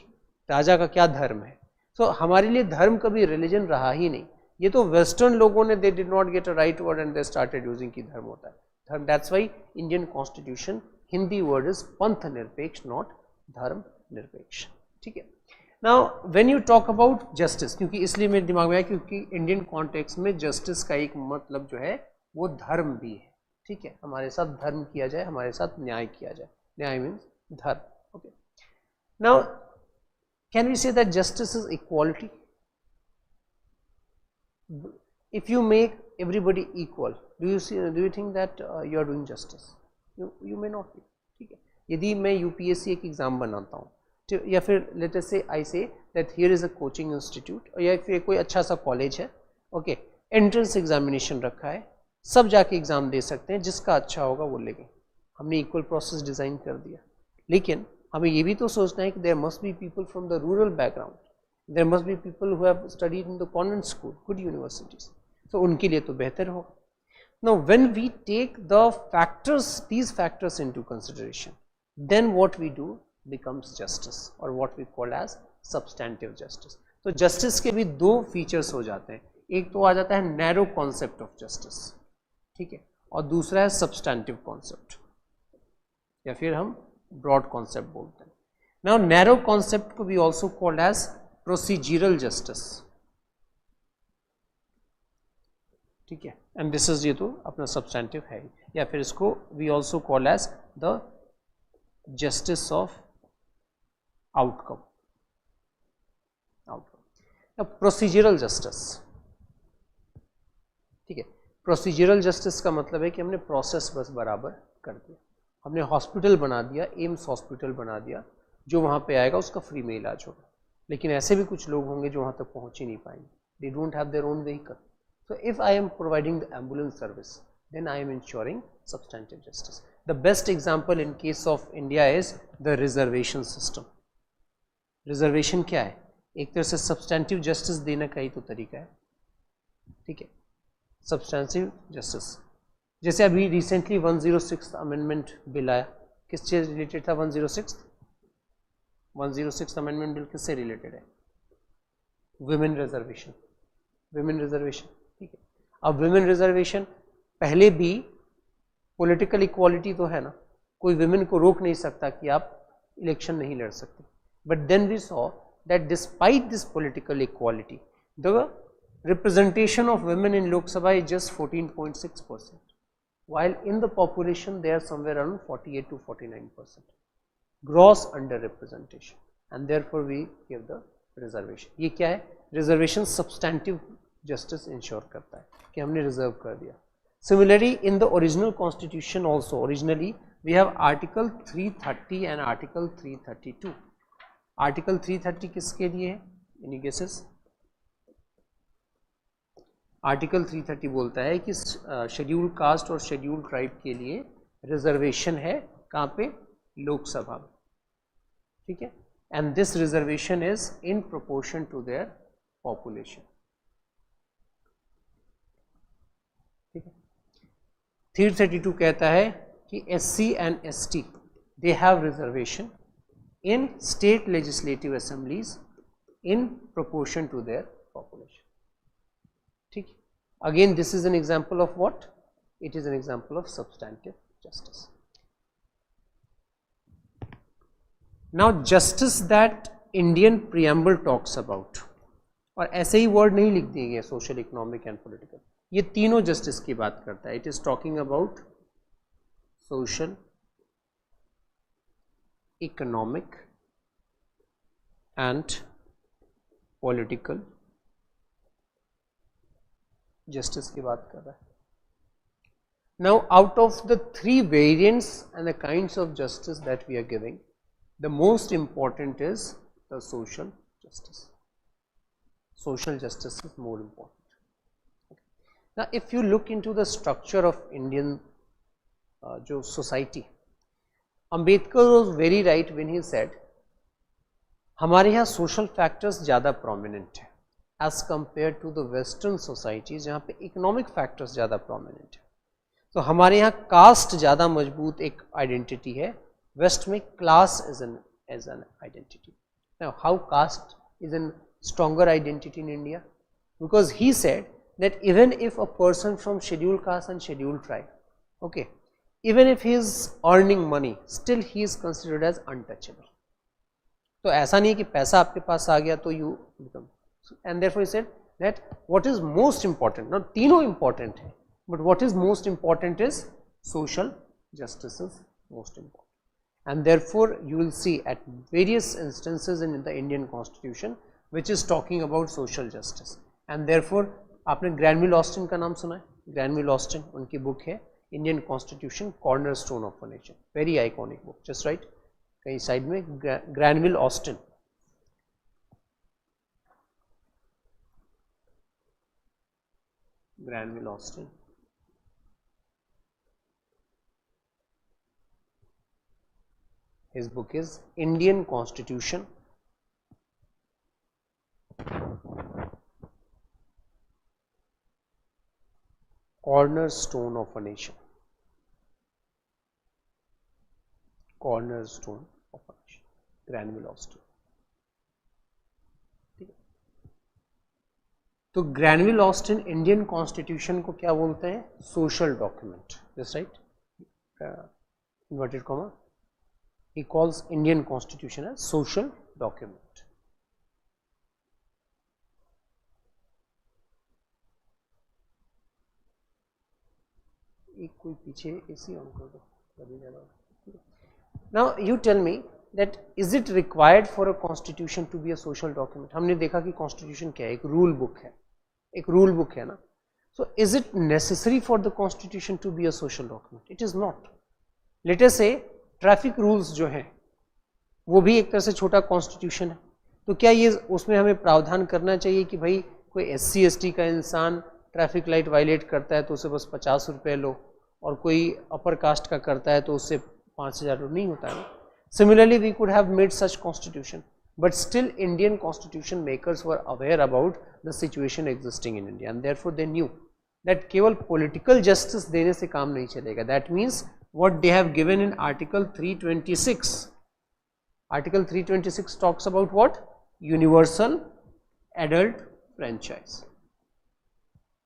[SPEAKER 1] राजा का क्या धर्म है? तो हमारे लिए धर्म कभी रिलीजन रहा ही नहीं। ये तो वेस्टर्न लोगों ने they did not get a right word and they started using की धर्म होता है धर्म। That's why Indian constitution Hindi word is पंथ निरपेक्ष, नॉट धर्म निरपेक्ष, ठीक है। Now when you talk about justice, क्योंकि इसलिए मेरे दिमाग में आया क्योंकि इंडियन कॉन्टेक्स्ट में जस्टिस का एक मतलब जो है वो धर्म भी है, ठीक है। हमारे साथ धर्म किया जाए, हमारे साथ न्याय किया जाए। न्याय मीन्स धर्म, okay. Now can we say that justice is equality? If you make everybody equal, do you think that you are doing justice? You may not be, ठीक है। यदि मैं यूपीएससी एक एग्जाम बनाता हूँ, या फिर लेट अस से I say that here is a coaching institute, या फिर कोई अच्छा सा कॉलेज है, ओके, एंट्रेंस एग्जामिनेशन रखा है, सब जाके एग्जाम दे सकते हैं, जिसका अच्छा होगा वो लेंगे। हमने इक्वल प्रोसेस डिज़ाइन कर दिया, लेकिन हमें ये भी तो सोचना है कि there must be people from the rural background, there must be people who have studied in the convent school, good universities, तो उनके लिए तो बेहतर होगा। Now when we take the factors, these factors into consideration, then what we do becomes justice, or what we call as substantive justice. तो justice के भी दो फीचर्स हो जाते हैं, एक तो आ जाता है नैरो कॉन्सेप्ट ऑफ जस्टिस, ठीक है, और दूसरा है सब्सटैंटिव कॉन्सेप्ट, या फिर हम ब्रॉड कॉन्सेप्ट बोलते हैं। नाउ नैरो कॉन्सेप्ट को भी also called as procedural justice, ठीक है, एंड दिस इज, ये तो अपना सब्सटैंटिव है, या फिर इसको we also call as the justice of outcome, procedural justice, ठीक है। प्रोसीजरल जस्टिस का मतलब है कि हमने प्रोसेस बस बराबर कर दिया, हमने हॉस्पिटल बना दिया, एम्स हॉस्पिटल बना दिया, जो वहाँ पे आएगा उसका फ्री में इलाज होगा। लेकिन ऐसे भी कुछ लोग होंगे जो वहाँ तक पहुँच ही नहीं पाएंगे, they don't have their own vehicle, so if I am providing the ambulance service, then I am ensuring substantive justice. The best example in case of India is the reservation system. Reservation क्या है? एक तरह से substantive justice देने का ही तो तरीका है, ठीक है, substantive justice। जैसे अभी recently 106th amendment bill आया, किस चीज रिलेटेड था? 106th amendment bill किससे रिलेटेड है? women reservation, women reservation, ठीक है। अब विमेन रिजर्वेशन, पहले भी पॉलिटिकल इक्वालिटी तो है ना, कोई विमेन को रोक नहीं सकता कि आप इलेक्शन नहीं लड़ सकते, but then we saw that despite this political equality the representation of women in Lok Sabha is just 14.6%, while in the population they are somewhere around 48 to 49%, gross under representation, and therefore we give the reservation। ये क्या है? Reservation substantive justice ensure करता है कि हमने reserve कर दिया। Similarly in the original constitution also, originally we have article 330 and article 332। Article 330 किसके लिए है? Any guesses? आर्टिकल 330 बोलता है कि शेड्यूल कास्ट और शेड्यूल ट्राइब के लिए रिजर्वेशन है, कहाँ पे? लोकसभा में, ठीक है, and this reservation is in proportion to their population, ठीक है। 332 कहता है कि SC and ST they have reservation in state legislative assemblies in proportion to their population, ठीक। Again this is an example of what? It is an example of substantive justice. Now justice that Indian preamble talks about, और ऐसे ही word नहीं लिख दिए गए social, economic and political, ये तीनों justice की बात करता है। It is talking about social, economic and political justice की बात कर रहा है। Now out of the 3 variants and the kinds of justice that we are giving, the most important is the social justice. Social justice is more important. Now, if you look into the structure of Indian जो society, Ambedkar was very right when he said हमारे यहाँ social factors ज़्यादा prominent है as compared to the Western societies जहाँ पे economic factors ज़्यादा prominent है। तो हमारे यहाँ caste ज़्यादा मजबूत एक identity है, West में class is an identity. Now, how caste is an stronger identity in India? Because he said that even if a person from scheduled caste and scheduled tribe, okay, even if he is earning money, still he is considered as untouchable. तो ऐसा नहीं कि पैसा आपके पास आ गया तो you become, and therefore he said that what is most important, not तीनों important है, but what is most important is social justice is most important, and therefore you will see at various instances in the Indian Constitution which is talking about social justice, and therefore आपने Granville Austin का नाम सुना है? Granville Austin, उनकी book है Indian constitution cornerstone of a nation, very iconic book, just right कहीं side में Granville Austin. Granville Austin, his book is Indian Constitution cornerstone of a nation, cornerstone of a nation, Granville Austin, ठीक है। तो Granville Austin Indian constitution को क्या बोलते हैं? Social document, this right, inverted comma, he calls Indian constitution as social document. एक कोई पीछे AC ऑन कर दो, तभी ज़्यादा। Now you tell me that is it required for a constitution to be a social document? हमने देखा कि constitution क्या है, एक rule book है, एक rule book है ना. So is it necessary for the constitution to be a social document? It is not. Let us say traffic rules जो हैं वो भी एक तरह से छोटा कॉन्स्टिट्यूशन है, तो क्या ये उसमें हमें प्रावधान करना चाहिए कि भाई कोई SC ST का इंसान ट्रैफिक लाइट वायलेट करता है तो उसे बस 50 रुपये लो, और कोई अपर कास्ट का करता है तो उससे 5000 नहीं होता है. Similarly we could have made such constitution, but still Indian constitution makers were aware about the situation existing in India and therefore they knew that केवल पॉलिटिकल जस्टिस देने से काम नहीं चलेगा. That means what they have given in article 326. Article 326 talks about what? Universal adult franchise.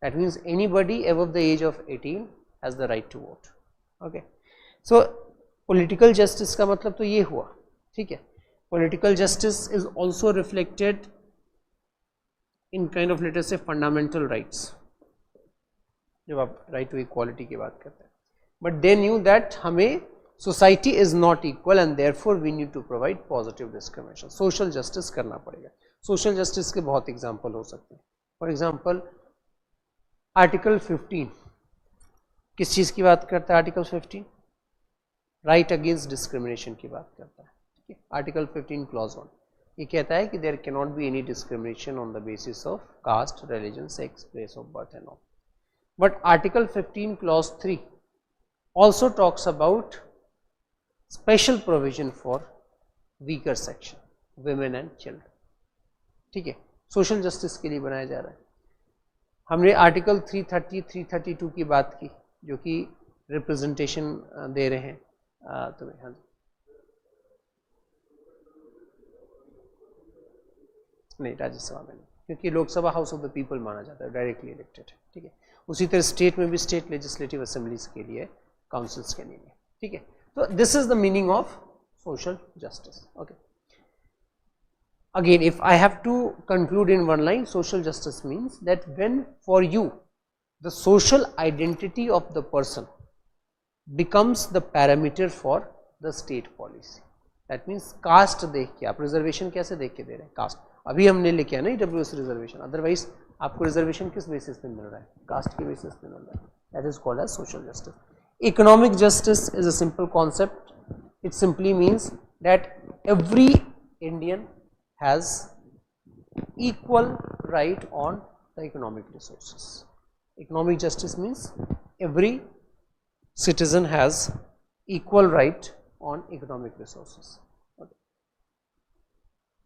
[SPEAKER 1] That means anybody above the age of 18 has the right to vote. Okay. So political justice का मतलब तो ये हुआ, ठीक है. Political justice is also reflected in kind of, let us say, fundamental rights. जब आप right to equality की बात करते हैं. But they knew that हमें society is not equal and therefore we need to provide positive discrimination. Social justice करना पड़ेगा. Social justice के बहुत एग्जाम्पल हो सकते हैं. फॉर एग्जाम्पल आर्टिकल 15 किस चीज़ की बात करता है? आर्टिकल 15 राइट अगेंस्ट डिस्क्रिमिनेशन की बात करता है. ठीक है. आर्टिकल 15 क्लॉज 1 ये कहता है कि there can not be any discrimination on the basis of caste, religion, sex, place of birth and all. But article 15 clause 3 also talks about special provision for weaker section, women and children. ठीक है. Social justice के लिए बनाया जा रहा है. हमने article 330, 332 की बात की जो कि रिप्रेजेंटेशन दे रहे हैं तुम्हें. हाँ जी, नहीं राज्यसभा में नहीं, क्योंकि Lok Sabha house of the people माना जाता है, डायरेक्टली इलेक्टेड है. ठीक है. उसी तरह स्टेट में भी स्टेट लेजिस्लेटिव असेंबलीज के लिए काउंसिल्स के लिए. ठीक है. तो this is the meaning of social justice. Okay. Again if I have to conclude in one line, social justice means that when for you the social identity of the person becomes the parameter for the state policy. That means caste देख के आप reservation कैसे देख के दे रहे हैं? Cast अभी हमने लेके आया ना EWS रिजर्वेशन, अदरवाइज आपको रिजर्वेशन किस बेसिस पे मिल रहा है? कास्ट के बेसिस पे मिल रहा है. That is called as social justice. Economic justice is a simple concept. It simply means that every Indian has equal right on the economic resources. Economic justice means every citizen has equal right on economic resources. Okay.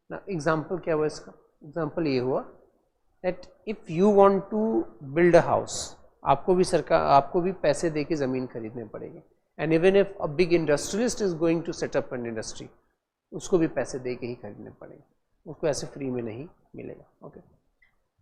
[SPEAKER 1] Now example क्या हुआ इसका? Example ये हुआ that if you want to build a house, आपको भी सरकार, आपको भी पैसे दे के ज़मीन खरीदने पड़ेंगे. And even if a big industrialist is going to set up an industry, उसको भी पैसे दे के ही खरीदने पड़ेंगे, उसको ऐसे फ्री में नहीं मिलेगा. Okay.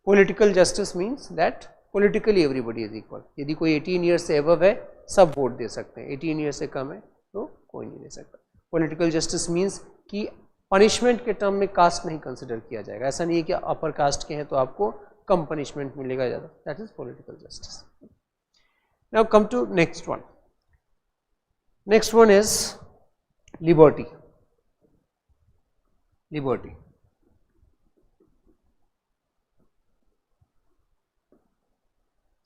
[SPEAKER 1] Political justice means that politically everybody is equal. यदि कोई 18 ईयर से एबव है सब वोट दे सकते हैं, 18 ईयर से कम है तो कोई नहीं दे सकता. पॉलिटिकल जस्टिस मीन्स कि पनिशमेंट के टर्म में कास्ट नहीं कंसिडर किया जाएगा. ऐसा नहीं है कि अपर कास्ट के हैं तो आपको कम पनिशमेंट मिलेगा ज़्यादा. That is political justice. Now come to next one. Next one is liberty. Liberty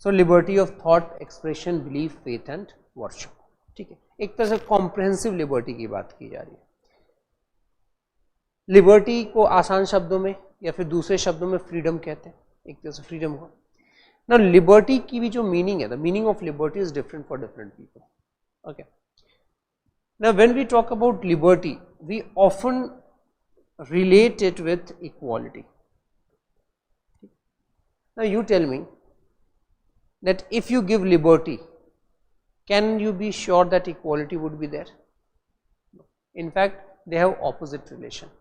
[SPEAKER 1] so liberty of thought, expression, belief, faith and worship. ठीक है. एक तरह से कॉम्प्रहेंसिव लिबर्टी की बात की जा रही है. लिबर्टी को आसान शब्दों में या फिर दूसरे शब्दों में फ्रीडम कहते हैं. एक तरह से फ्रीडम हो. ना लिबर्टी की भी जो मीनिंग है, the meaning of liberty is different for different people. Okay. ना when we talk about liberty we often relate it with equality. ना you tell me that if you give liberty, can you be sure that equality would be there? In fact, they have opposite relation.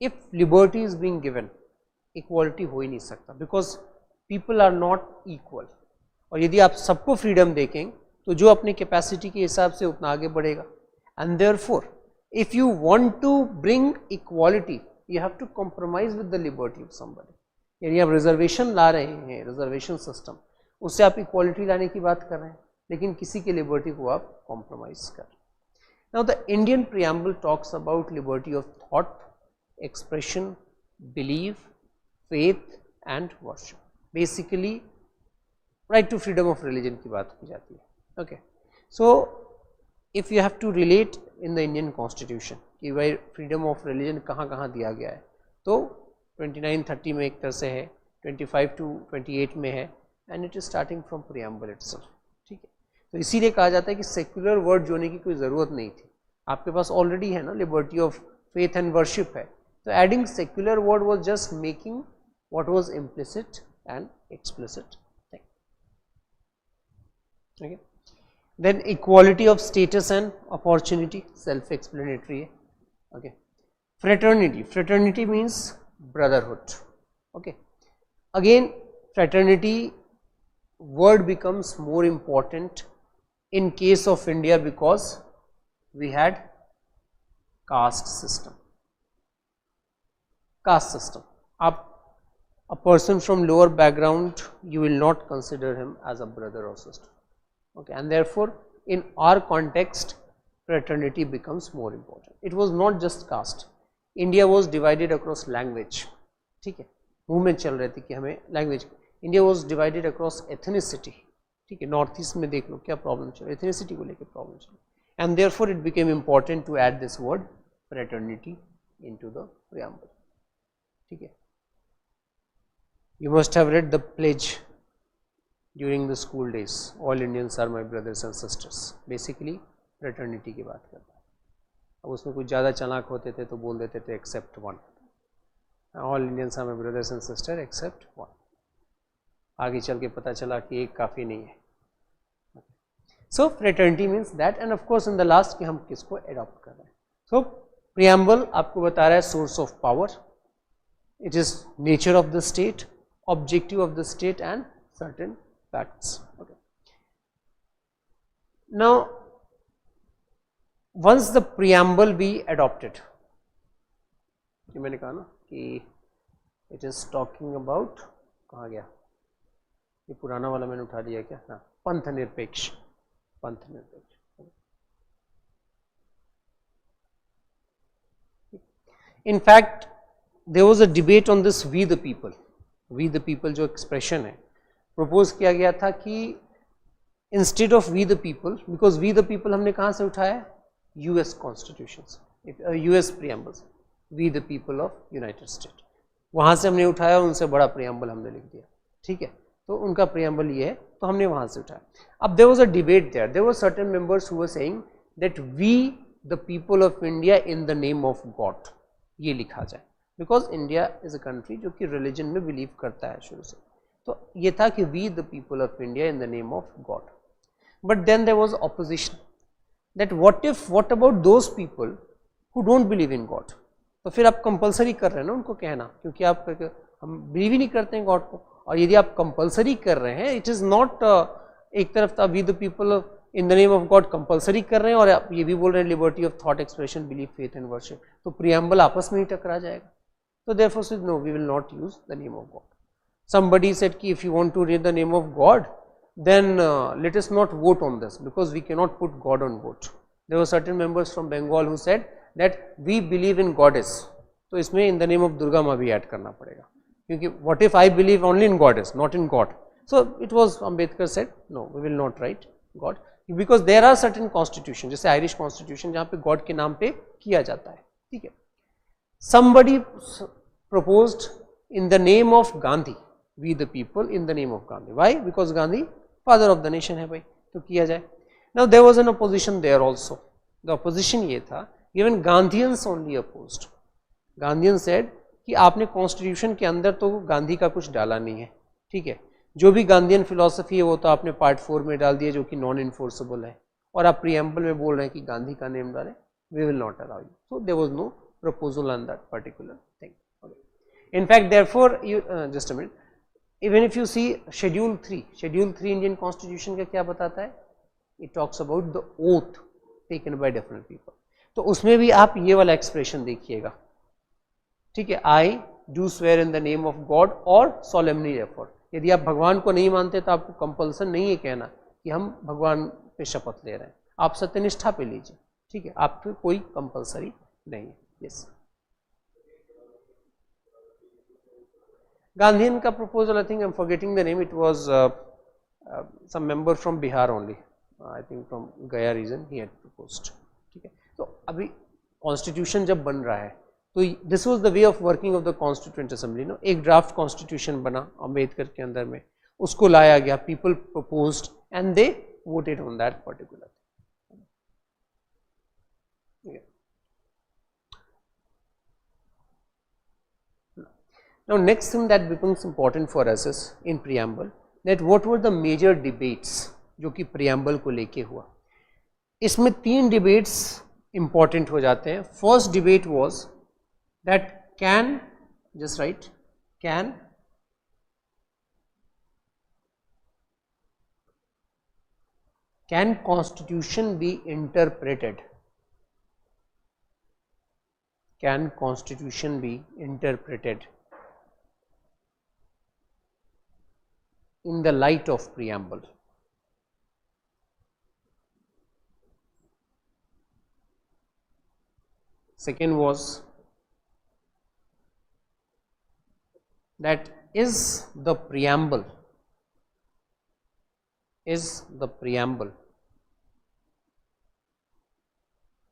[SPEAKER 1] If liberty is being given, equality हो ही नहीं सकता, because people are not equal, और यदि आप सबको freedom देखें तो जो अपनी कैपेसिटी के हिसाब से उतना आगे बढ़ेगा। And therefore if you want to bring equality you have to compromise with the liberty of somebody. यदि आप रिजर्वेशन ला रहे हैं, रिजर्वेशन सिस्टम, उससे आप इक्वालिटी लाने की बात कर रहे हैं, लेकिन किसी के लिबर्टी को आप कॉम्प्रोमाइज कर रहे हैं। Now the Indian preamble talks about liberty of thought, expression, believe, faith and worship. Basically right to freedom of religion की बात की जाती है। Okay, so if you have to relate in the Indian constitution कि भाई freedom of religion कहाँ कहाँ दिया गया है, तो 29-30 में एक तरह से है, 25 to 28 में है, and it is starting from preamble itself. ठीक है, तो इसीलिए कहा जाता है कि सेक्युलर वर्ड जोड़ने की कोई ज़रूरत नहीं थी, आपके पास ऑलरेडी है ना, liberty of faith and worship है, तो adding secular word was just making what was implicit and explicit thing. Okay, then equality of status and opportunity, self explanatory है। Okay, fraternity, fraternity means brotherhood. Okay, again fraternity word becomes more important in case of India because we had caste system. Caste system, a person from lower background you will not consider him as a brother or sister. Okay, and therefore in our context fraternity becomes more important. It was not just caste. India was divided across language. ठीक है, movement चल रहे थे कि हमें language, India was divided across ethnicity. ठीक है, north east में देख लो क्या प्रॉब्लम चल रही है, एथनिसिटी को लेकर प्रॉब्लम चल रही है, and therefore it became important to add this word fraternity into the preamble. ठीक है, you must have read the pledge during the school days, all Indians are my brothers and sisters. Basically fraternity की बात करता है। अब उसमें कुछ ज़्यादा चालाक होते थे तो बोल देते थे except one, all Indians are my brothers and sister except one. आगे चल के पता चला कि एक काफ़ी नहीं है। So fraternity means that, and of course in the last कि हम किसको एडॉप्ट कर रहे हैं। सो प्रियम्बल आपको बता रहा है source of power, it is nature of the state, objective of the state and certain facts. Okay, now once the preamble be adopted, ये मैंने कहा ना कि it is talking about, कहाँ गया ये पुराना वाला, मैंने उठा लिया क्या, हाँ, पंथ निरपेक्ष, पंथ निरपेक्ष। in fact there was a debate on this we the people जो एक्सप्रेशन है, प्रपोज किया गया था कि instead of we the people, because we the people हमने कहाँ से उठाया है, US constitutions, US preambles, we the people of United States, वहाँ से हमने उठाया, उनसे बड़ा preamble हमने लिख दिया। ठीक है, तो उनका preamble ये है, तो हमने वहाँ से उठाया। अब there was a debate there were certain members who were saying that we the people of India in the name of God ये लिखा जाए, because India is a country जो कि religion में believe करता है शुरू से, तो ये था कि we the people of India in the name of God। But then there was opposition that what about those people who don't believe in God? तो फिर आप कंपलसरी कर रहे हैं ना उनको कहना, क्योंकि आप हम बिलीव ही नहीं करते हैं गॉड को, और यदि आप कंपलसरी कर रहे हैं, इट इज़ नॉट एक तरफ we the people in the name of God compulsory कर रहे हैं, और आप ये भी बोल रहे हैं liberty of thought, expression, believe, faith and worship, तो प्रियम्बल आपस में ही टकरा जाएगा। तो therefore said no, we will not use the name of God. Somebody said कि if you want to read the name of God then let us not vote on this because we cannot put God on vote. There were certain members from Bengal who said that we believe in goddess, तो इसमें in the name of Durga माँ भी add करना पड़ेगा, क्योंकि what if I believe only in goddess not in God? So it was, Ambedkar said no, we will not write God because there are certain constitution, जैसे Irish constitution जहाँ पे God के नाम पे किया जाता है। ठीक है, somebody proposed in the name of Gandhi, we the people in the name of Gandhi. Why? Because Gandhi father of the nation है भाई, तो किया जाए। Now there was an opposition there also. The opposition ये था, even Gandhians only opposed. Gandhians said कि आपने constitution के अंदर तो गांधी का कुछ डाला नहीं है। ठीक है, जो भी गांधीयन फिलॉसफी है वो तो आपने पार्ट 4 में डाल दिया जो कि नॉन इन्फोर्सेबल है, और आप प्रियम्बल में बोल रहे हैं कि गांधी का नेम डालें, we will not allow you. So there was no proposal on that particular thing. In fact, therefore, just a minute, even if you see schedule 3 Indian constitution का क्या बताता है, it talks about the oath taken by different people, तो उसमें भी आप ये वाला एक्सप्रेशन देखिएगा, ठीक है, I do swear in the name of God और सोलेमनली रेफर। यदि आप भगवान को नहीं मानते तो आपको कंपल्सन नहीं है कहना कि हम भगवान पे शपथ ले रहे हैं, आप सत्यनिष्ठा पे लीजिए, ठीक है, आप पे कोई कंपल्सरी नहीं है। यस, गांधीयन का proposal, I think I am forgetting the name, it was some member from Bihar only, I think from Gaya region he had proposed, ठीक है। तो अभी कॉन्स्टिट्यूशन जब बन रहा है तो this was the way of working of the constituent assembly, no, एक ड्राफ्ट कॉन्स्टिट्यूशन बना अम्बेडकर के अंदर में, उसको लाया गया, people proposed and they voted on that particular. Now next thing that becomes important for us is in preamble that what were the major debates जो कि preamble को लेके हुआ। इसमें 3 debates important हो जाते हैं। First debate was that can, just write, can constitution be interpreted? Can constitution be interpreted in the light of preamble? Second was that is the preamble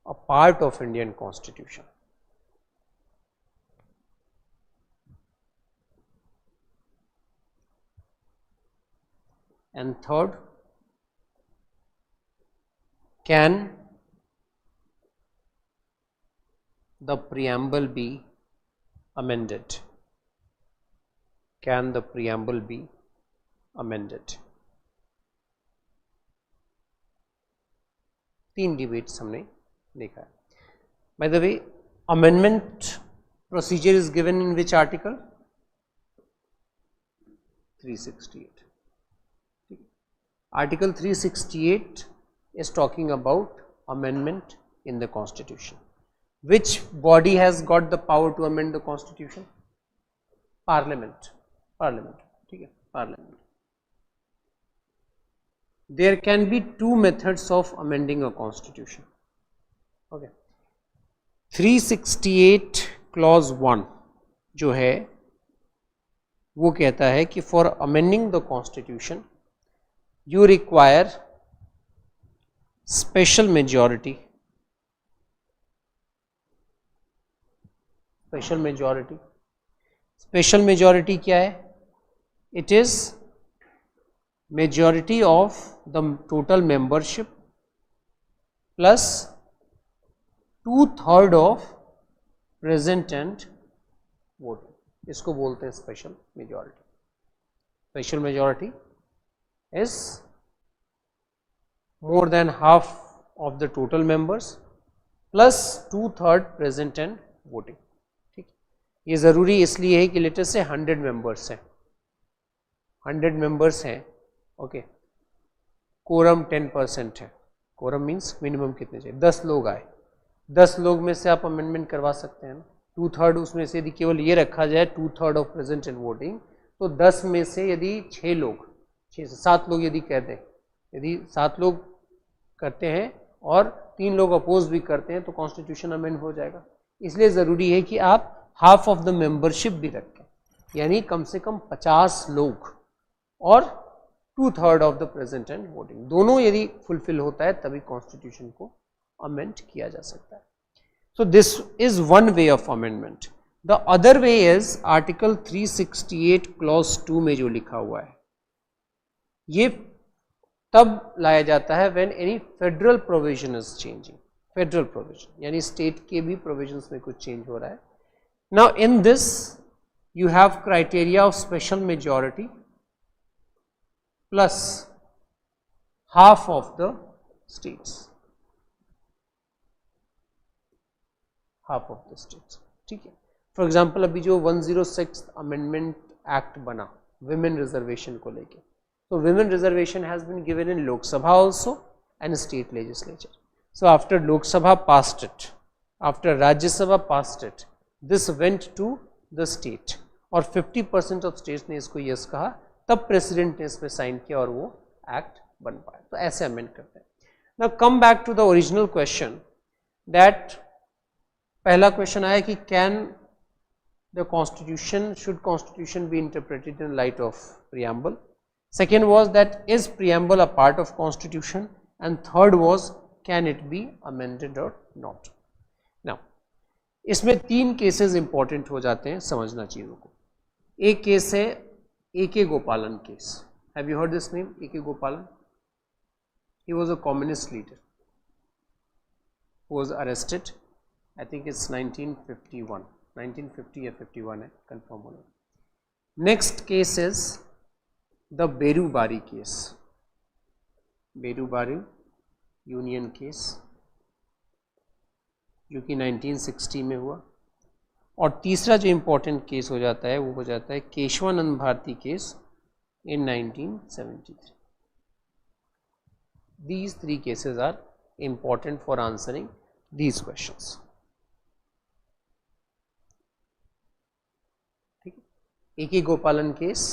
[SPEAKER 1] a part of Indian Constitution? And third, can the preamble be amended? Can the preamble be amended? 3 debates हमने देखा है. By the way, amendment procedure is given in which article? 368. Article 368 is talking about amendment in the Constitution. Which body has got the power to amend the Constitution? Parliament. Parliament. ठीक है, Parliament. There can be 2 methods of amending a Constitution. Okay. 368 clause 1 जो है वो कहता है कि for amending the Constitution you require special majority. Special majority. Special majority क्या है? It is majority of the total membership plus 2/3 of present and voting. इसको बोलते हैं special majority. Special majority is more than half of the total members plus 2/3 present and voting. ठीक, ये ज़रूरी इसलिए है कि लेटर से 100 मेंबर्स हैं, 100 मेंबर्स हैं, ओके, कोरम 10% है, कोरम मीन्स मिनिमम कितने चाहिए, 10 लोग आए, 10 लोग में से आप अमेंडमेंट करवा सकते हैं ना, 2/3 उसमें से यदि केवल ये रखा जाए 2/3 ऑफ प्रेजेंट एंड वोटिंग, तो 10 में से यदि 6 लोग, 6 से 7 लोग यदि कहते हैं, यदि 7 लोग करते हैं और 3 लोग अपोज भी करते हैं तो कॉन्स्टिट्यूशन अमेंड हो जाएगा। इसलिए ज़रूरी है कि आप हाफ ऑफ द मेंबरशिप भी रखें, यानी कम से कम 50 लोग और 2/3 of the present and voting, दोनों यदि फुलफिल होता है तभी कॉन्स्टिट्यूशन को अमेंड किया जा सकता है। So this is one way of amendment. The other way is article 368 clause 2 में जो लिखा हुआ है, ये तब लाया जाता है when any federal provision is changing, federal provision यानी स्टेट के भी प्रोविजंस में कुछ चेंज हो रहा है। Now in this you have criteria of special majority plus half of the states, half of the states, ठीक है। फॉर एग्जाम्पल अभी जो 106 अमेंडमेंट एक्ट बना, विमेन रिजर्वेशन को लेके। तो women reservation has been given in Lok Sabha also and state legislature. So after Lok Sabha passed it, after Rajya Sabha passed it, this went to the state और 50% of states ने इसको यस कहा, तब प्रेसिडेंट ने इस पे साइन किया और वो एक्ट बन पाया। तो ऐसे अमेंड करते हैं। Now come back to the original question, that पहला क्वेश्चन आया कि can the constitution, should constitution be interpreted in light of preamble. Second was that is preamble a part of constitution, and third was can it be amended और not. नाउ इसमें 3 cases important हो जाते हैं समझना चीज़ों को। एक केस है A.K. Gopalan case. Have you heard this name, A.K. गोपालन? He was a communist leader who was arrested. I think it's 1951, 1950 या 51 है, confirm होना। Next case is the Berubari case, Berubari union case जो कि 1960 में हुआ। और तीसरा जो इम्पोर्टेंट केस हो जाता है वो हो जाता है Kesavananda Bharati case in 1973। These 3 cases are important for answering these questions. ठीक है, A.K. Gopalan case,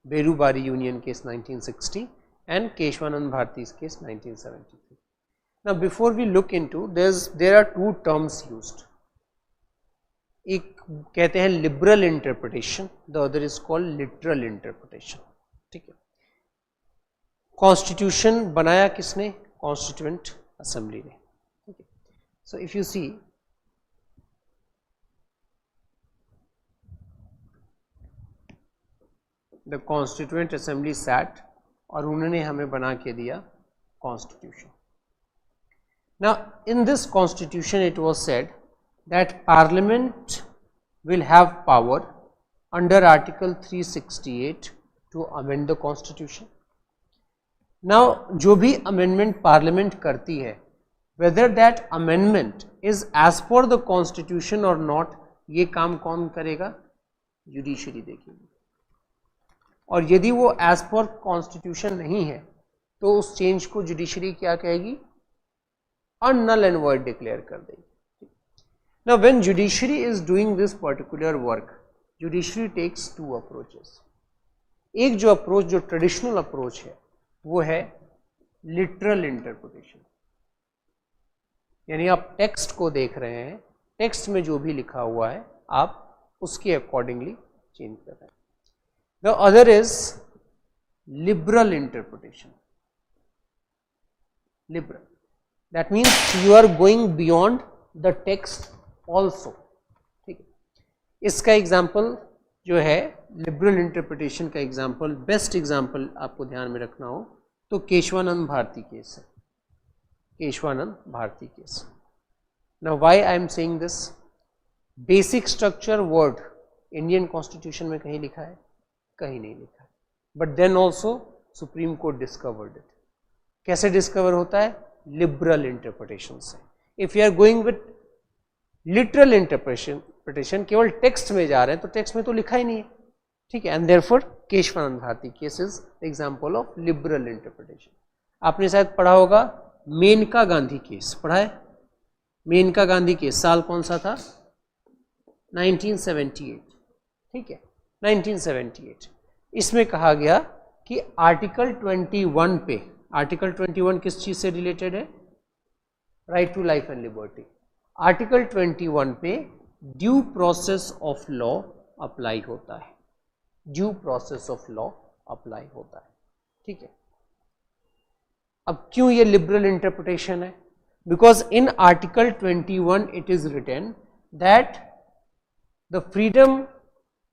[SPEAKER 1] Berubari union case 1960 and Kesavananda Bharati case 1973. Now before we look into this, there are 2 terms used. एक कहते हैं liberal interpretation, the other is called literal interpretation. ठीक है, constitution बनाया किसने? Constituent assembly ने। ठीक है, so if you see the constituent assembly sat और उन्होंने हमें बना के दिया constitution. Now in this constitution it was said that Parliament will have power under Article 368 to amend the Constitution. Now जो भी amendment Parliament करती है, whether that amendment is as per the Constitution or not, ये काम कौन करेगा? Judiciary देखेगी। और यदि वो as per Constitution नहीं है तो उस चेंज को Judiciary क्या कहेगी? null and void डिक्लेयर कर देगी। Now when judiciary is doing this particular work, judiciary takes 2 approaches. एक जो अप्रोच, जो ट्रेडिशनल अप्रोच है, वो है लिटरल इंटरप्रिटेशन। यानी आप टेक्स्ट को देख रहे हैं, टेक्स्ट में जो भी लिखा हुआ है आप उसके अकॉर्डिंगली चेंज कर रहे हैं। The other is liberal interpretation. Liberal, that means you are going beyond the text also. ठीक है, इसका एग्जाम्पल जो है लिबरल इंटरप्रिटेशन का एग्जाम्पल, बेस्ट एग्जाम्पल आपको ध्यान में रखना हो तो केशवानंद भारती केस है, Kesavananda Bharati case. Now why I am saying this, basic structure word Indian constitution में कहीं लिखा है? कहीं नहीं लिखा है, but then also supreme court discovered it. कैसे डिस्कवर होता है? लिबरल इंटरप्रिटेशन से। If you are going with literal interpretation, केवल टेक्स्ट में जा रहे हैं तो टेक्स्ट में तो लिखा ही नहीं है। ठीक है, and therefore Kesavananda Bharati case is example of liberal interpretation. आपने शायद पढ़ा होगा मेनका गांधी केस, पढ़ा है? मेनका गांधी केस साल कौन सा था? 1978। ठीक है, 1978। इसमें कहा गया कि आर्टिकल 21 पे, आर्टिकल 21 किस चीज से रिलेटेड है? Right to life and liberty. Article 21 पे due process of law apply होता है, due process of law apply होता है। ठीक है, अब क्यों ये लिबरल इंटरप्रिटेशन है? Because in article 21 it is written that the freedom,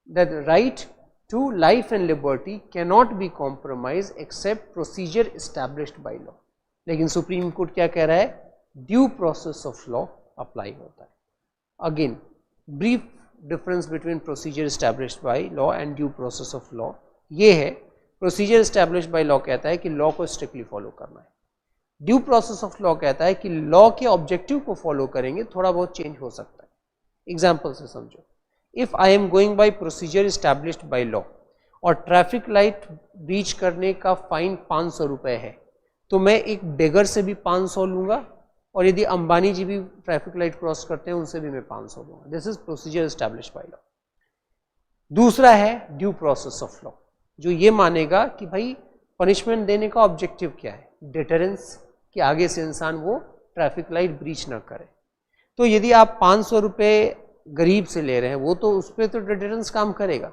[SPEAKER 1] that right to life and liberty can not be compromise except procedure established by law. लेकिन supreme court क्या कह रहा है? Due process of law apply होता है। Again brief difference between procedure established by law and due process of law ये है, procedure established by law कहता है कि लॉ को स्ट्रिक्टली फॉलो करना है। ड्यू प्रोसेस ऑफ लॉ कहता है कि लॉ के ऑब्जेक्टिव को फॉलो करेंगे, थोड़ा बहुत चेंज हो सकता है। एग्जाम्पल से समझो, if I am going by procedure established by law और ट्रैफिक लाइट ब्रीच करने का फाइन 500 रुपये है, तो मैं एक बेगर से भी 500 लूँगा और यदि अंबानी जी भी ट्रैफिक लाइट क्रॉस करते हैं उनसे भी मैं 500 लूँगा। This is procedure established by law. दूसरा है ड्यू प्रोसेस ऑफ लॉ, जो ये मानेगा कि भाई पनिशमेंट देने का ऑब्जेक्टिव क्या है, डिटरेंस, कि आगे से इंसान वो ट्रैफिक लाइट ब्रीच ना करे। तो यदि आप 500 रुपये गरीब से ले रहे हैं, वो तो उस पर तो डिटरेंस काम करेगा,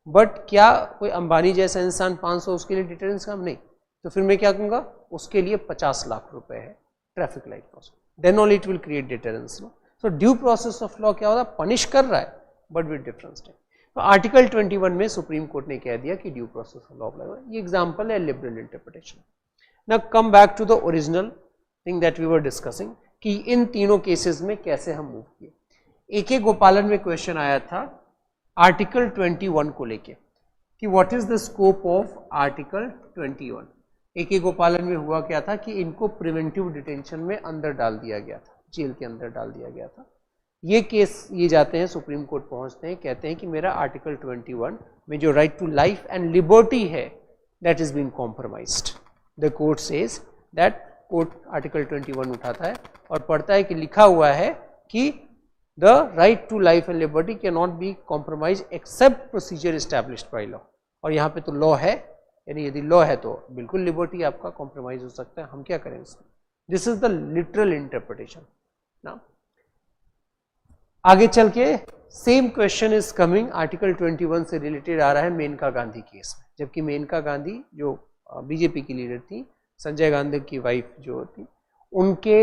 [SPEAKER 1] बट क्या कोई अंबानी जैसा इंसान 500 उसके लिए डिटरेंस काम नहीं, तो फिर मैं क्या कहूँगा, उसके लिए 50 लाख रुपए है traffic light cross, then all it will create deterrence. So due process of law क्या होता है, पनिश कर रहा है बट विद डिफरेंस टाइम। तो आर्टिकल 21 में सुप्रीम कोर्ट ने कह दिया कि due process of law apply होगा। ये एग्जांपल है liberal interpretation. Now come back to the original thing that we were discussing कि इन तीनों केसेस में कैसे हम मूव किए। AK गोपालन में क्वेश्चन आया था आर्टिकल 21 को लेके कि what is the scope of article 21। AK गोपालन में हुआ क्या था कि इनको प्रिवेंटिव डिटेंशन में अंदर डाल दिया गया था, जेल के अंदर डाल दिया गया था। ये केस ये जाते हैं सुप्रीम कोर्ट पहुंचते हैं, कहते हैं कि मेरा आर्टिकल 21 में जो right to life and liberty है that is been compromised. The court says that, court article 21 उठाता है और पढ़ता है कि लिखा हुआ है कि the right to life and liberty can not be compromise except procedure established by law. और यहाँ पे तो लॉ है, यानी यदि लॉ है तो बिल्कुल लिबर्टी आपका कॉम्प्रोमाइज हो सकता है, हम क्या करें इसमें। This is the literal interpretation. ना आगे चल के same question is coming, article 21 से रिलेटेड आ रहा है मेनका गांधी केस में, जबकि मेनका गांधी जो बीजेपी की लीडर थी, संजय गांधी की वाइफ जो थी, उनके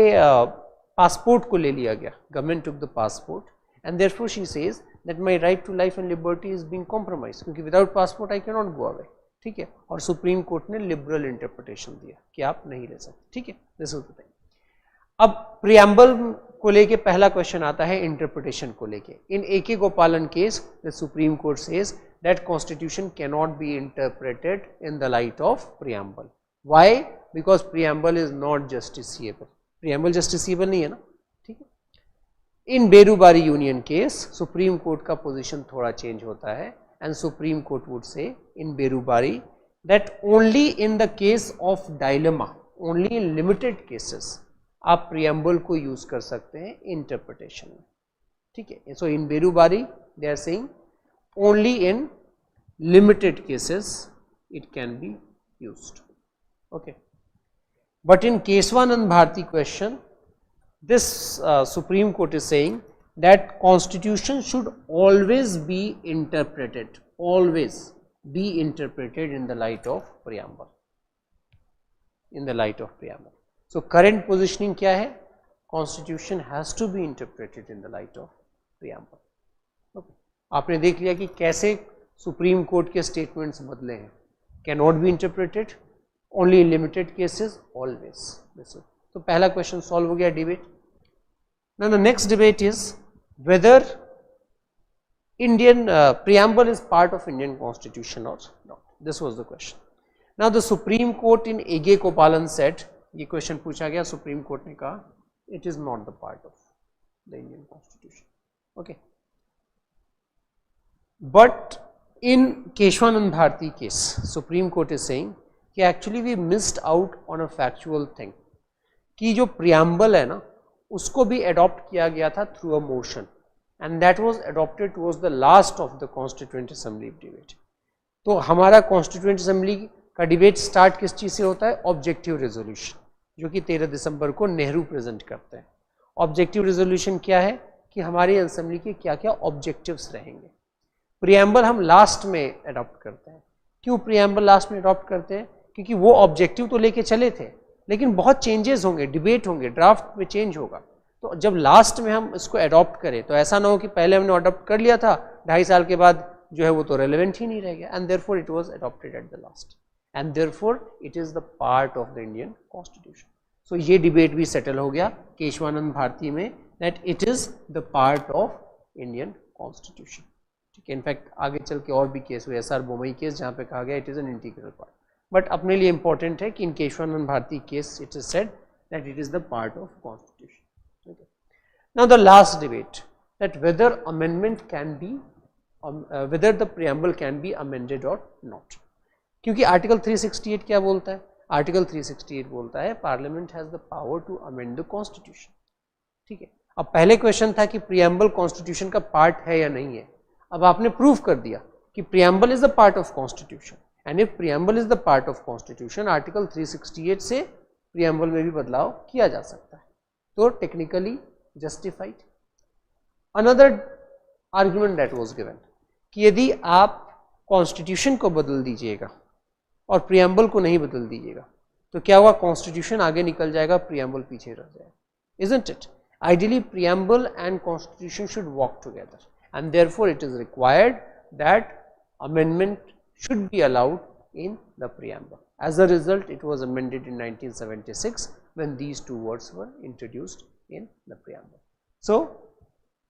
[SPEAKER 1] पासपोर्ट को ले लिया गया, government took the passport and therefore she says that my right to life and liberty is being compromised, क्योंकि विदाउट पासपोर्ट आई कैन नॉट गो अवे। ठीक है, और सुप्रीम कोर्ट ने लिबरल इंटरप्रिटेशन दिया कि आप नहीं ले सकते। ठीक है, दिस इज द थिंग। अब प्रियम्बल को लेके पहला क्वेश्चन आता है इंटरप्रिटेशन को लेके। In AK Gopalan case the supreme court says that constitution can not be interpreted in the light of preamble. Why? Because preamble is not justiciable. Preamble justiciable नहीं है ना। ठीक है, in Berubari union case supreme court का position थोड़ा change होता है and supreme court would say in Berubari that only in the case of dilemma, only in limited cases आप प्रियम्बल को यूज कर सकते हैं इंटरप्रिटेशन में। ठीक है, so in Berubari they are saying only in limited cases it can be used. Okay, but in Kesavananda Bharati question this supreme court is saying that constitution should always be interpreted, always be interpreted in the light of preamble, in the light of preamble. So current positioning क्या है? Constitution has to be interpreted in the light of preamble. Okay. आपने देख लिया कि कैसे supreme court के statements बदले हैं। Cannot be interpreted, only in limited cases, always. तो पहला क्वेश्चन सॉल्व हो गया, debate. Now the next debate is whether Indian preamble is part of Indian Constitution or not. This was the question. Now the Supreme Court in AK Gopalan said, ये question पूछा गया, supreme court ने कहा it is not the part of the Indian constitution. Okay, but in Kesavananda Bharati case supreme court is saying कि actually we missed out on a factual thing, कि जो preamble है ना उसको भी अडॉप्ट किया गया था through a motion and that was adopted towards the last of the constituent assembly debate. तो हमारा कॉन्स्टिट्यूएंट असेंबली का डिबेट स्टार्ट किस चीज से होता है? ऑब्जेक्टिव रेजोल्यूशन, जो कि 13 दिसंबर को नेहरू प्रेजेंट करते हैं। ऑब्जेक्टिव रेजोल्यूशन क्या है कि हमारी असेंबली के क्या क्या ऑब्जेक्टिव्स रहेंगे। प्रियम्बल हम लास्ट में अडॉप्ट करते हैं। क्यों प्रियम्बल लास्ट में अडॉप्ट करते हैं? क्योंकि वो ऑब्जेक्टिव तो लेके चले थे लेकिन बहुत चेंजेस होंगे, डिबेट होंगे, ड्राफ्ट में चेंज होगा। तो जब लास्ट में हम इसको अडॉप्ट करें तो ऐसा ना हो कि पहले हमने अडॉप्ट कर लिया था, 2.5 साल के बाद जो है वो तो रेलेवेंट ही नहीं रह गया, and therefore it was adopted at the last and therefore it is the part of the Indian Constitution. So ये डिबेट भी सेटल हो गया केशवानंद भारती में that it is the part of Indian Constitution. ठीक है, इनफैक्ट आगे चल के और भी केस हुए, SR बोमई केस, जहाँ पे कहा गया it is an integral part, but अपने लिए इंपॉर्टेंट है कि in Kesavananda Bharati case it is said that it is the part of Constitution. Okay. Now the last debate, that whether amendment can be whether the preamble can be amended or not. क्योंकि article 368 क्या बोलता है? Article 368 बोलता है parliament has the power to amend the constitution. ठीक है. अब पहले क्वेश्चन था कि प्रियम्बल कॉन्स्टिट्यूशन का पार्ट है या नहीं है. अब आपने प्रूव कर दिया कि preamble is the part of constitution, and if preamble is the part of constitution, article 368 से प्रियम्बल में भी बदलाव किया जा सकता है. तो technically justified. Another argument that was given कि यदि आप कॉन्स्टिट्यूशन को बदल दीजिएगा और प्रियम्बल को नहीं बदल दीजिएगा तो क्या हुआ? कॉन्स्टिट्यूशन आगे निकल जाएगा, प्रियम्बल पीछे रह जाएगा. Isn't it? Ideally, preamble and constitution should walk together, and therefore it is required that amendment should be allowed in the preamble. As a result, it was amended in 1976 when these two words were introduced in the preamble. So,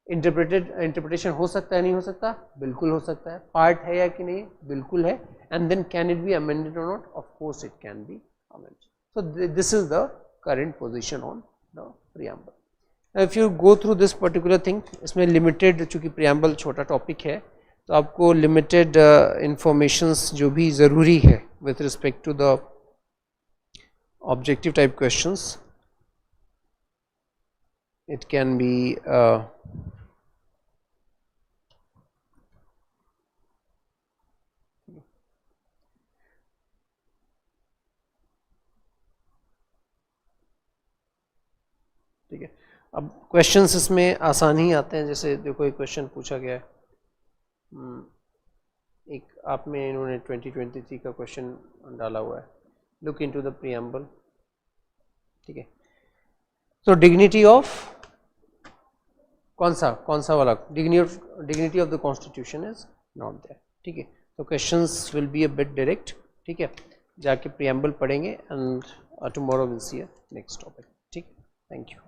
[SPEAKER 1] interpretation हो सकता है, नहीं हो सकता? बिल्कुल हो सकता है. Part है या कि नहीं? बिल्कुल है. And then can it be amended or not? Of course, it can be amended. So, this is the current position on the preamble. If you go through this particular thing, इसमें limited, चूँकि preamble छोटा topic है तो आपको limited informations जो भी ज़रूरी है with respect to the objective type questions, it can be ठीक है. अब क्वेश्चंस इसमें आसान ही आते हैं. जैसे देखो एक क्वेश्चन पूछा गया है, एक आप में इन्होंने 2023 का क्वेश्चन डाला हुआ है. Look into the preamble. ठीक है. तो डिग्निटी ऑफ कौन सा वाला? Dignity of the constitution is not there. ठीक है. तो questions will be a bit direct. ठीक है. जाके प्रियम्बल पढ़ेंगे and tomorrow will see a next topic. ठीक. Thank you.